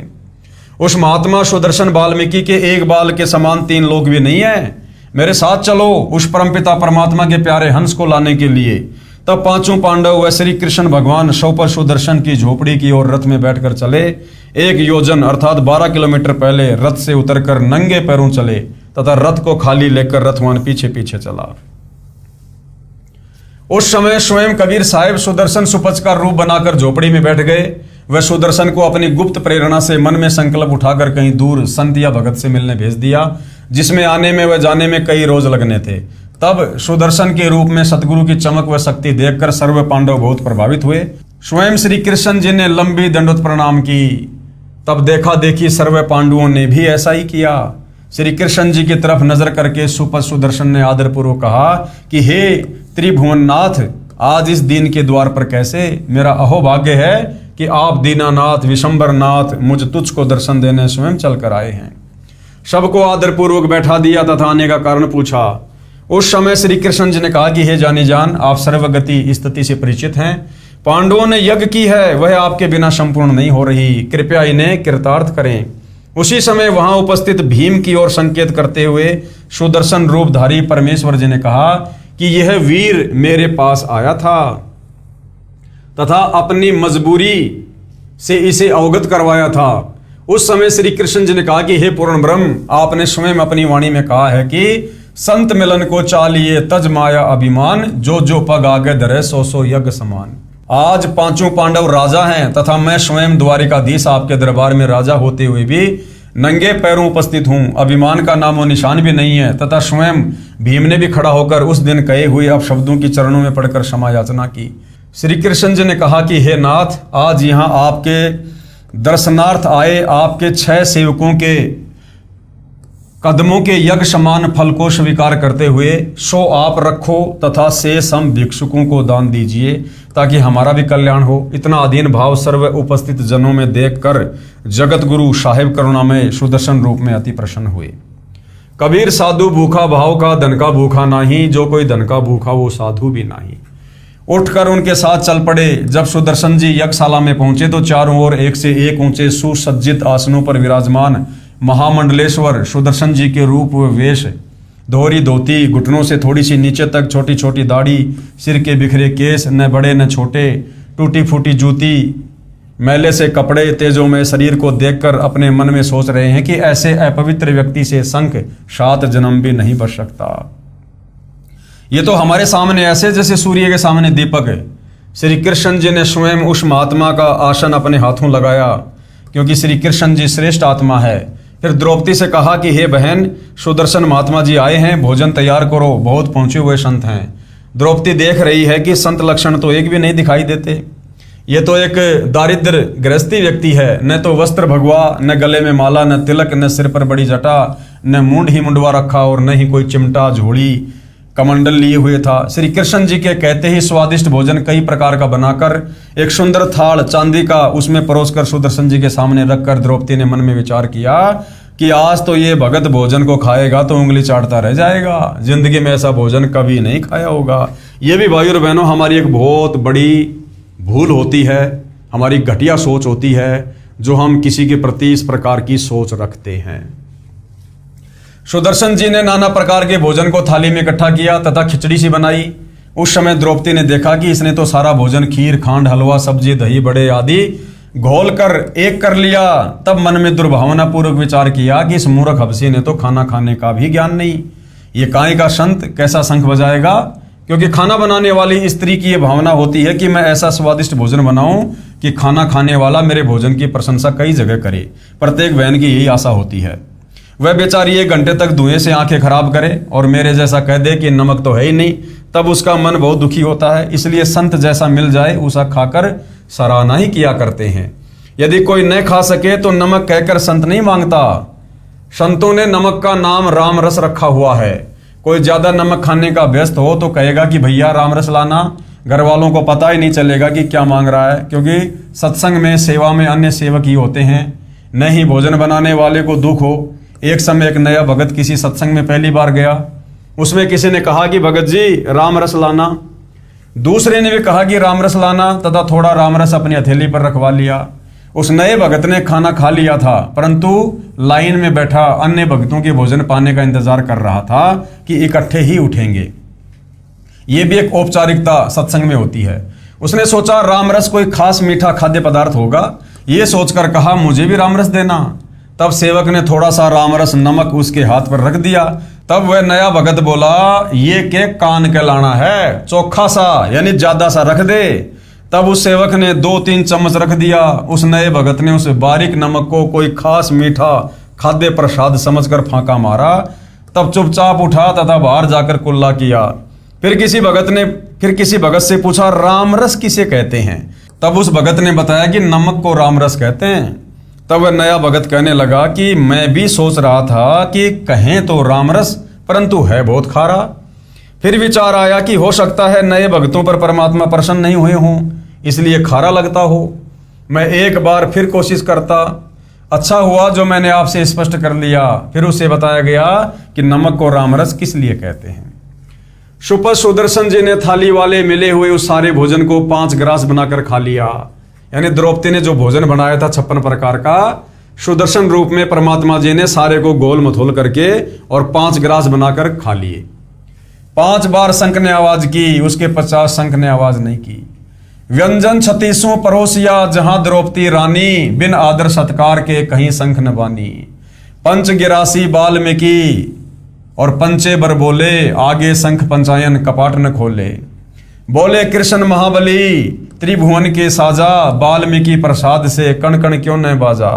उस महात्मा सुदर्शन वाल्मीकि के एक बाल के समान 3 लोग भी नहीं है। मेरे साथ चलो उस परमपिता परमात्मा के प्यारे हंस को लाने के लिए। तब 5 पांडव व श्री कृष्ण भगवान शव सुदर्शन की झोपड़ी की ओर रथ में बैठकर चले। 1 योजन अर्थात 12 किलोमीटर पहले रथ से उतरकर नंगे पैरों चले तथा रथ को खाली लेकर रथवान पीछे पीछे चला। उस समय स्वयं कबीर साहिब सुदर्शन सुपच का रूप बनाकर झोपड़ी में बैठ गए। वह सुदर्शन को अपनी गुप्त प्रेरणा से मन में संकल्प उठाकर कहीं दूर संत या भगत से मिलने भेज दिया, जिसमें आने में व जाने में कई रोज लगने थे। तब सुदर्शन के रूप में सतगुरु की चमक व शक्ति देखकर सर्व पांडव बहुत प्रभावित हुए। स्वयं श्री कृष्ण जी ने लंबी दंडवत प्रणाम की। तब देखा देखी सर्व पांडवों ने भी ऐसा ही किया। श्री कृष्ण जी की तरफ नजर करके सुपच सुदर्शन ने आदरपूर्वक कहा कि हे त्रिभुवननाथ, आज इस दीन के द्वार पर कैसे? मेरा अहोभाग्य है कि आप दीनानाथ विशंबरनाथ मुझ तुझ को दर्शन देने स्वयं चल कर आए हैं। सबको आदरपूर्वक बैठा दिया तथा आने का कारण पूछा। उस समय श्री कृष्ण जी ने कहा कि हे जानी जान, आप सर्वगति स्थिति से परिचित हैं। पांडवों ने यज्ञ की है, वह आपके बिना संपूर्ण नहीं हो रही, कृपया इन्हें कृतार्थ करें। उसी समय वहां उपस्थित भीम की ओर संकेत करते हुए सुदर्शन रूपधारी परमेश्वर जी ने कहा कि यह वीर मेरे पास आया था तथा अपनी मजबूरी से इसे अवगत करवाया था। उस समय श्री कृष्ण जी ने कहा कि हे पूर्ण ब्रह्म, आपने स्वयं अपनी वाणी में कहा है कि संत मिलन को चालिए तज माया अभिमान, जो जो पग आगे धरे 100 यज्ञ समान। आज 5 पांडव राजा हैं तथा मैं स्वयं द्वारिकाधीश आपके दरबार में राजा होते हुए भी नंगे पैरों उपस्थित हूं। अभिमान का नामो निशान भी नहीं है। तथा स्वयं भीम ने भी खड़ा होकर उस दिन कहे हुए अपशब्दों की चरणों में पड़कर क्षमा याचना की। श्री कृष्ण जी ने कहा कि हे नाथ, आज यहाँ आपके दर्शनार्थ आए आपके 6 सेवकों के कदमों के यज्ञ समान फल को स्वीकार करते हुए सो आप रखो तथा शेष हम भिक्षुकों को दान दीजिए ताकि हमारा भी कल्याण हो। इतना अधीन भाव सर्व उपस्थित जनों में देखकर जगत गुरु साहेब करुणामय सुदर्शन रूप में अति प्रसन्न हुए। कबीर साधु भूखा भाव का धन का भूखा नाही, जो कोई धन का भूखा वो साधु भी नहीं। उठकर उनके साथ चल पड़े। जब सुदर्शन जी यज्ञशाला में पहुंचे तो चारों ओर एक से एक ऊंचे सुसज्जित आसनों पर विराजमान महामंडलेश्वर सुदर्शन जी के रूप व वेश, दोहरी धोती, घुटनों से थोड़ी सी नीचे तक छोटी छोटी दाढ़ी, सिर के बिखरे केस, न बड़े न छोटे, टूटी फूटी जूती, मैले से कपड़े, तेजों में शरीर को देखकर अपने मन में सोच रहे हैं कि ऐसे अपवित्र व्यक्ति से शंख 7 जन्म भी नहीं बच सकता। ये तो हमारे सामने ऐसे जैसे सूर्य के सामने दीपक है। श्री कृष्ण जी ने स्वयं उस महात्मा का आसन अपने हाथों लगाया, क्योंकि श्री कृष्ण जी श्रेष्ठ आत्मा है। फिर द्रौपदी से कहा कि हे बहन, सुदर्शन महात्मा जी आए हैं, भोजन तैयार करो, बहुत पहुंचे हुए संत हैं। द्रौपदी देख रही है कि संत लक्षण तो एक भी नहीं दिखाई देते। ये तो एक दारिद्र गृहस्थी व्यक्ति है, न तो वस्त्र भगवा, न गले में माला, न तिलक, न सिर पर बड़ी जटा, न मूंड ही मुंडवा रखा और न ही कोई चिमटा, झोली, कमंडल लिए हुए था। श्री कृष्ण जी के कहते ही स्वादिष्ट भोजन कई प्रकार का बनाकर एक सुंदर थाल चांदी का उसमें परोसकर सुदर्शन जी के सामने रखकर द्रौपदी ने मन में विचार किया कि आज तो ये भगत भोजन को खाएगा तो उंगली चाटता रह जाएगा, जिंदगी में ऐसा भोजन कभी नहीं खाया होगा। ये भी भाई और बहनों हमारी एक बहुत बड़ी भूल होती है, हमारी घटिया सोच होती है, जो हम किसी के प्रति इस प्रकार की सोच रखते हैं। सुदर्शन जी ने नाना प्रकार के भोजन को थाली में इकट्ठा किया तथा खिचड़ी सी बनाई। उस समय द्रौपदी ने देखा कि इसने तो सारा भोजन खीर, खांड, हलवा, सब्जी, दही, बड़े आदि घोल कर एक कर लिया। तब मन में दुर्भावना पूर्वक विचार किया कि इस मूर्ख हबसी ने तो खाना खाने का भी ज्ञान नहीं, ये काय का संत कैसा शंख बजाएगा। क्योंकि खाना बनाने वाली स्त्री की ये भावना होती है कि मैं ऐसा स्वादिष्ट भोजन बनाऊं कि खाना खाने वाला मेरे भोजन की प्रशंसा कई जगह करे। प्रत्येक बहन की यही आशा होती है। वह बेचारी 1 घंटे तक धुएं से आंखें खराब करे और मेरे जैसा कह दे कि नमक तो है ही नहीं, तब उसका मन बहुत दुखी होता है। इसलिए संत जैसा मिल जाए उसा खाकर सराहना ही किया करते हैं। यदि कोई न खा सके तो नमक कहकर संत नहीं मांगता। संतों ने नमक का नाम राम रस रखा हुआ है। कोई ज्यादा नमक खाने का व्यस्त हो तो कहेगा कि भैया राम रस लाना, घर वालों को पता ही नहीं चलेगा कि क्या मांग रहा है, क्योंकि सत्संग में सेवा में अन्य सेवक ही होते हैं, न ही भोजन बनाने वाले को दुख हो। एक समय एक नया भगत किसी सत्संग में पहली बार गया। उसमें किसी ने कहा कि भगत जी राम रस लाना, दूसरे ने भी कहा कि राम रस लाना तथा थोड़ा राम रस अपनी हथेली पर रखवा लिया। उस नए भगत ने खाना खा लिया था, परंतु लाइन में बैठा अन्य भक्तों के भोजन पाने का इंतजार कर रहा था कि इकट्ठे ही उठेंगे। ये भी एक औपचारिकता सत्संग में होती है। उसने सोचा राम रस कोई खास मीठा खाद्य पदार्थ होगा, ये सोचकर कहा मुझे भी राम रस देना। तब सेवक ने थोड़ा सा रामरस नमक उसके हाथ पर रख दिया। तब वह नया भगत बोला, ये के कान के लाना है, चोखा सा यानी ज्यादा सा रख दे। तब उस सेवक ने 2-3 चम्मच रख दिया। उस नए भगत ने उस बारीक नमक को कोई खास मीठा खाद्य प्रसाद समझकर फांका मारा। तब चुपचाप उठा तथा बाहर जाकर कुल्ला किया। फिर किसी भगत से पूछा रामरस किसे कहते हैं। तब उस भगत ने बताया कि नमक को रामरस कहते हैं। तब वह नया भगत कहने लगा कि मैं भी सोच रहा था कि कहें तो रामरस, परंतु है बहुत खारा। फिर विचार आया कि हो सकता है नए भक्तों पर परमात्मा प्रसन्न नहीं हुए हों, इसलिए खारा लगता हो। मैं एक बार फिर कोशिश करता। अच्छा हुआ जो मैंने आपसे स्पष्ट कर लिया। फिर उसे बताया गया कि नमक को रामरस किस लिए कहते हैं। सुपथ सुदर्शन जी ने थाली वाले मिले हुए उस सारे भोजन को 5 ग्रास बनाकर खा लिया। यानी द्रौपदी ने जो भोजन बनाया था 56 प्रकार का, सुदर्शन रूप में परमात्मा जी ने सारे को गोल मथोल करके और 5 ग्रास बनाकर खा लिए। 5 बार शंख ने आवाज की, उसके 50 शंख ने आवाज नहीं की। व्यंजन 36 परोसिया, जहां द्रौपदी रानी, बिन आदर सत्कार के कहीं शंख न बानी। 5 गिरासी वाल्मीकि और पंचे बर बोले, आगे शंख पंचायन कपाट न खोले। बोले कृष्ण महाबली, त्रिभुवन के साजा, वाल्मीकि प्रसाद से कण कण क्यों न बाजा।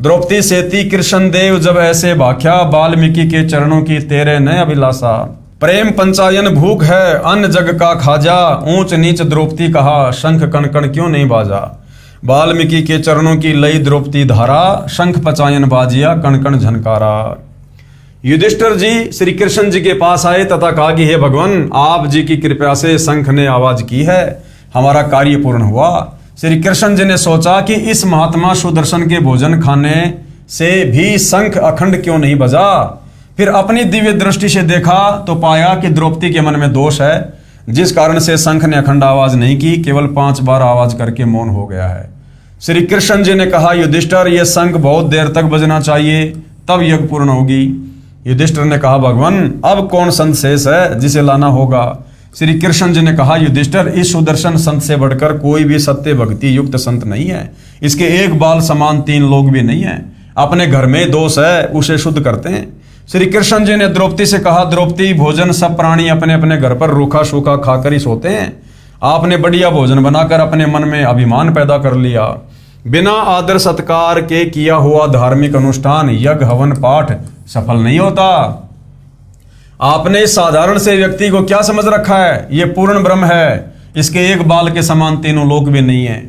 द्रौपदी सेती कृष्ण देव जब ऐसे भाख्या, वाल्मीकि के चरणों की तेरे न अभिलाषा। प्रेम पंचायन भूख है, अन्न जग का खाजा, ऊंच नीच द्रौपदी कहा, शंख कण कण क्यों नहीं बाजा। वाल्मीकि के चरणों की लई द्रौपदी धारा, शंख पंचायन बाजिया कण कण झनकारा। युधिष्ठिर जी श्री कृष्ण जी के पास आए तथा कहा कि हे भगवान, आप जी की कृपा से शंख ने आवाज की है, हमारा कार्य पूर्ण हुआ। श्री कृष्ण जी ने सोचा कि इस महात्मा सुदर्शन के भोजन खाने से भी शंख अखंड क्यों नहीं बजा। फिर अपनी दिव्य दृष्टि से देखा तो पाया कि द्रौपदी के मन में दोष है, जिस कारण से शंख ने अखंड आवाज नहीं की, केवल 5 बार आवाज करके मौन हो गया है। श्री कृष्ण जी ने कहा, युधिष्ठिर, यह शंख बहुत देर तक बजना चाहिए, तब यज्ञ पूर्ण होगी। युधिष्ठिर ने कहा, भगवान, अब कौन संत शेष है जिसे लाना होगा। श्री कृष्ण जी ने कहा, युधिष्ठिर, इस सुदर्शन संत से बढ़कर कोई भी सत्य भक्ति युक्त संत नहीं है। इसके एक बाल समान 3 लोग भी नहीं है। अपने घर में दोष है, उसे शुद्ध करते हैं। श्री कृष्ण जी ने द्रौपदी से कहा, द्रौपदी, भोजन सब प्राणी अपने अपने घर पर रूखा सूखा खाकर ही सोते हैं। आपने बढ़िया भोजन बनाकर अपने मन में अभिमान पैदा कर लिया। बिना आदर सत्कार के किया हुआ धार्मिक अनुष्ठान, यज्ञ, हवन, पाठ सफल नहीं होता। आपने इस साधारण से व्यक्ति को क्या समझ रखा है? ये पूर्ण ब्रह्म है, इसके एक बाल के समान 3 लोक भी नहीं है।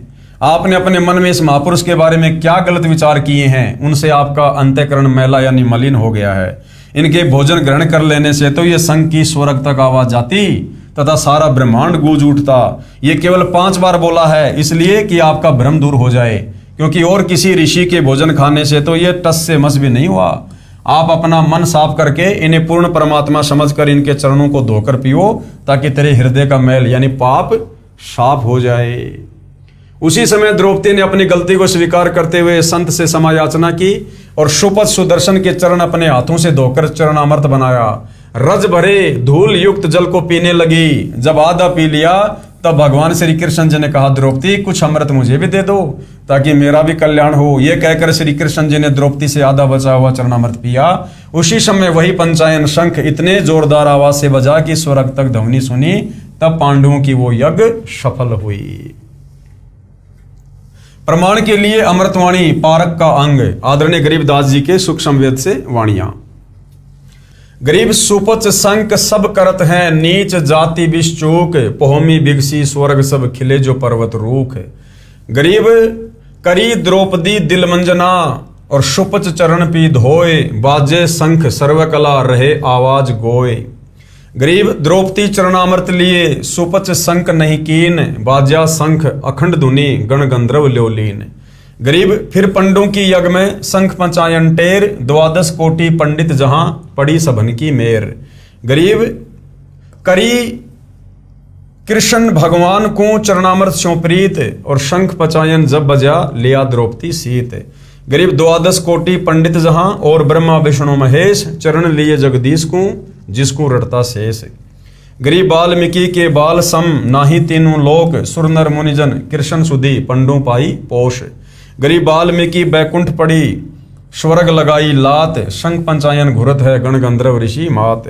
आपने अपने मन में इस महापुरुष के बारे में क्या गलत विचार किए हैं? उनसे आपका अंतःकरण मैला यानी मलिन हो गया है। इनके भोजन ग्रहण कर लेने से तो ये शंख की स्वर्ग तक आवाज जाती तथा सारा ब्रह्मांड गूंज उठता। ये केवल 5 बार बोला है, इसलिए कि आपका भ्रम दूर हो जाए, क्योंकि और किसी ऋषि के भोजन खाने से तो ये टस से मस भी नहीं हुआ। आप अपना मन साफ करके इन्हें पूर्ण परमात्मा समझकर इनके चरणों को धोकर पियो, ताकि तेरे हृदय का मैल यानी पाप साफ हो जाए। उसी समय द्रौपदी ने अपनी गलती को स्वीकार करते हुए संत से क्षमा याचना की और सुपथ सुदर्शन के चरण अपने हाथों से धोकर चरणामृत बनाया। रज भरे धूल युक्त जल को पीने लगी। जब आधा पी लिया तब भगवान श्री कृष्ण जी ने कहा, द्रौपदी, कुछ अमृत मुझे भी दे दो ताकि मेरा भी कल्याण हो। यह कहकर श्री कृष्ण जी ने द्रौपदी से आधा बचा हुआ चरणामृत पिया। उसी समय वही पंचायन शंख इतने जोरदार आवाज से बजा कि स्वर्ग तक ध्वनि सुनी। तब पांडवों की वो यज्ञ सफल हुई। प्रमाण के लिए अमृतवाणी पारक का अंग आदरणीय गरीबदास जी के सूक्ष्म वेद से वाणियां। गरीब सुपच संक सब करत हैं, नीच जाति विश्चूक, पोहमी बिगसी स्वर्ग सब खिले जो पर्वत रूख। गरीब करी द्रौपदी दिल मंजना और सुपच चरण पी धोए, बाजे शंख सर्वकला रहे आवाज गोए। गरीब द्रौपदी चरणामृत लिए, सुपच शंख नहीं कीन, बाजा शंख अखंड धुनि गण गंधर्व ल्योलीन। गरीब फिर पंडों की यज्ञ में शंख पंचायन टेर, 12 कोटि पंडित जहां पड़ी सबन की मेर। गरीब करी कृष्ण भगवान को चरणामृत स्यों प्रीत, और शंख पंचायन जब बजा लिया द्रौपदी सीत। गरीब 12 कोटि पंडित जहां और ब्रह्मा विष्णु महेश, चरण लिए जगदीश को जिसको रटता शेष। गरीब वाल्मीकि के बाल सम नाही 3 लोक, सुर नर मुनिजन कृष्ण सुधी पंडों पाई पोष। गरीब वाल्मीकि बैकुंठ पड़ी स्वर्ग लगाई लात, शंख पंचायन घुरत है गण गंधर्व ऋषि मात।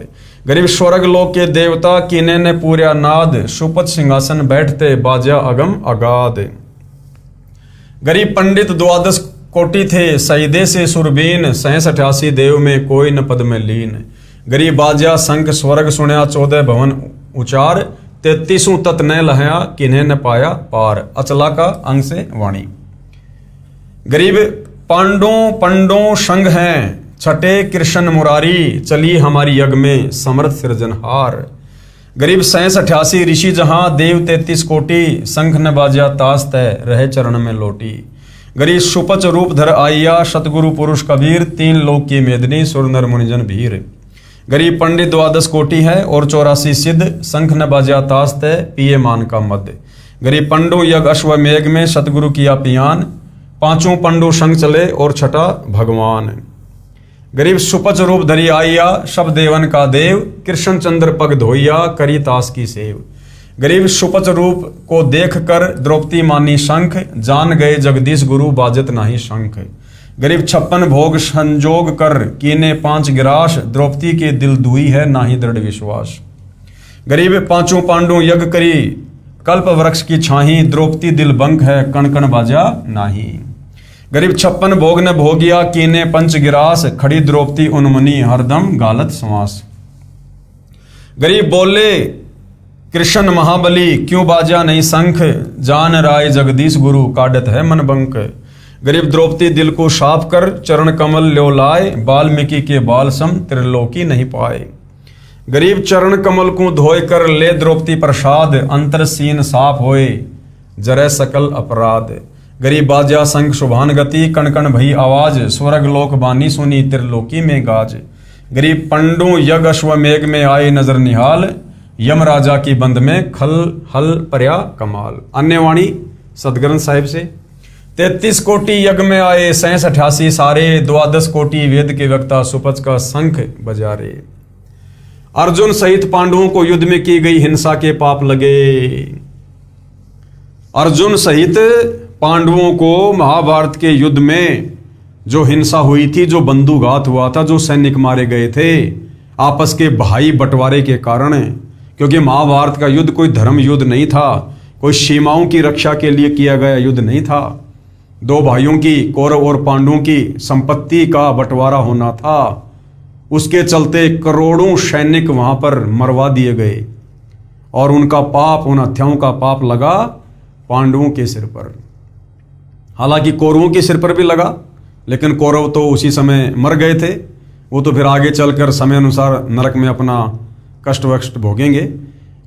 गरीब स्वर्ग लोक के देवता कीने ने पूर्या नाद, सुपथ सिंहासन बैठते बाजा अगम अगाध। गरीब पंडित 12 कोटि थे सईदे से सुरबीन, 87 देव में कोई न पद में लीन। गरीब बाजा शंख स्वर्ग सुनया 14 भवन उचार, 33 तत् न लहया किन्हें न पाया पार। अचला का अंग से वाणी। गरीब पंडों संग हैं, छठे कृष्ण मुरारी, चली हमारी यज्ञ में समर्थ सृजनहार। गरीब 87 ऋषि जहां देव 33 कोटि, शंख न बाजा तास तय रहे चरण में लोटी। गरीब सुपच रूप धर आइया, सतगुरु पुरुष कबीर, 3 लोक की मेदनी सुर नर मुनिजन भीर। गरीब पंडित 12 कोटि है और 84 सिद्ध, शंख न बाजा तास तय पिए मान का मद। गरीब पंडो यज्ञ अश्वमेघ में सतगुरु किया पियान, 5 पंडो संग चले और छठा भगवान। गरीब सुपच रूप धरी आइया, सब देवन का देव, कृष्ण चंद्र पग धोइया करी तास की सेव। गरीब सुपच रूप को देख कर द्रौपदी मानी शंख, जान गए जगदीश गुरु बाजत नाही शंख। गरीब 56 भोग संजोग कर कीने 5 गिरास, द्रौपदी के दिल दुई है नाही दृढ़ विश्वास। गरीब 5 पांडु यज्ञ करी कल्प वृक्ष की छाही, द्रौपदी दिल बंक है कण कण बाजा नाही। गरीब 56 भोग न भोगिया कीने 5 गिरास, खड़ी द्रौपदी उन्मनी हरदम गालत श्वास। गरीब बोले कृष्ण महाबली क्यों बाजा नहीं शंख, जान राय जगदीश गुरु काडत है मन बंक। गरीब द्रौपदी दिल को साफ कर चरण कमल ल्यो लाए, वाल्मीकि के बाल सम त्रिलोकी नहीं पाए। गरीब चरण कमल को धोए कर ले द्रौपदी प्रसाद, अंतर सीन साफ होए जरे सकल अपराध। गरीब बाजा संग शुभान गति, कण कण भई आवाज, स्वर्ग लोक बानी सुनी त्रिलोकी में गाज। गरीब पंडु यज्ञ अश्वमेघ में आए नजर निहाल, यम राजा की बंद में खल हल पर्या कमाल। अन्य वाणी सदग्रंथ साहिब से 33 कोटि यज्ञ में आए, 87 सारे, 12 कोटि वेद के वक्ता, सुपच का शंख बजारे। अर्जुन सहित पांडवों को युद्ध में की गई हिंसा के पाप लगे। अर्जुन सहित पांडवों को महाभारत के युद्ध में जो हिंसा हुई थी, जो बंधुघात हुआ था, जो सैनिक मारे गए थे आपस के भाई बंटवारे के कारण, क्योंकि महाभारत का युद्ध कोई धर्म युद्ध नहीं था, कोई सीमाओं की रक्षा के लिए किया गया युद्ध नहीं था। दो भाइयों की, कौरव और पांडवों की संपत्ति का बंटवारा होना था। उसके चलते करोड़ों सैनिक वहां पर मरवा दिए गए और उनका पाप, उन हत्याओं का पाप लगा पांडवों के सिर पर। हालांकि कौरवों के सिर पर भी लगा, लेकिन कौरव तो उसी समय मर गए थे। वो तो फिर आगे चलकर समय अनुसार नरक में अपना कष्ट वष्ट भोगेंगे।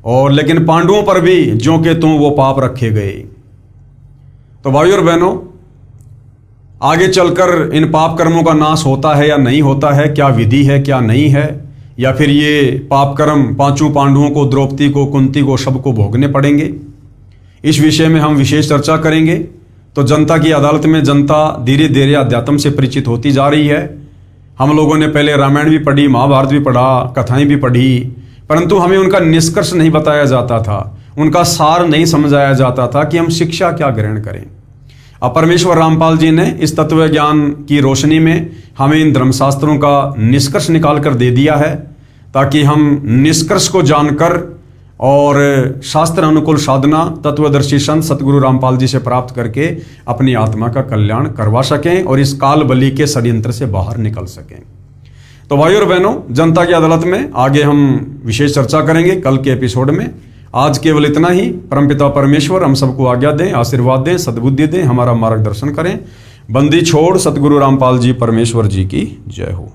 और लेकिन पांडवों पर भी ज्यों के त्यों वो पाप रखे गए। तो भाइयों और बहनों, आगे चलकर इन पाप कर्मों का नाश होता है या नहीं होता है, क्या विधि है क्या नहीं है, या फिर ये पाप कर्म पांचों पांडवों को, द्रौपदी को, कुंती को, सबको भोगने पड़ेंगे, इस विषय में हम विशेष चर्चा करेंगे। तो जनता की अदालत में जनता धीरे धीरे अध्यात्म से परिचित होती जा रही है। हम लोगों ने पहले रामायण भी पढ़ी, महाभारत भी पढ़ा, कथाएं भी पढ़ी, परंतु हमें उनका निष्कर्ष नहीं बताया जाता था, उनका सार नहीं समझाया जाता था कि हम शिक्षा क्या ग्रहण करें। अब परमेश्वर रामपाल जी ने इस तत्व ज्ञान की रोशनी में हमें इन धर्मशास्त्रों का निष्कर्ष निकाल कर दे दिया है, ताकि हम निष्कर्ष को जानकर और शास्त्र अनुकूल साधना तत्वदर्शी संत सतगुरु रामपाल जी से प्राप्त करके अपनी आत्मा का कल्याण करवा सकें और इस काल बली के षड्यंत्र से बाहर निकल सकें। तो भाइयों और बहनों, जनता की अदालत में आगे हम विशेष चर्चा करेंगे कल के एपिसोड में। आज केवल इतना ही। परमपिता परमेश्वर हम सबको आज्ञा दें, आशीर्वाद दें, सद्बुद्धि दें, हमारा मार्गदर्शन करें। बंदी छोड़ सतगुरु रामपाल जी परमेश्वर जी की जय हो।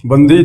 बंदी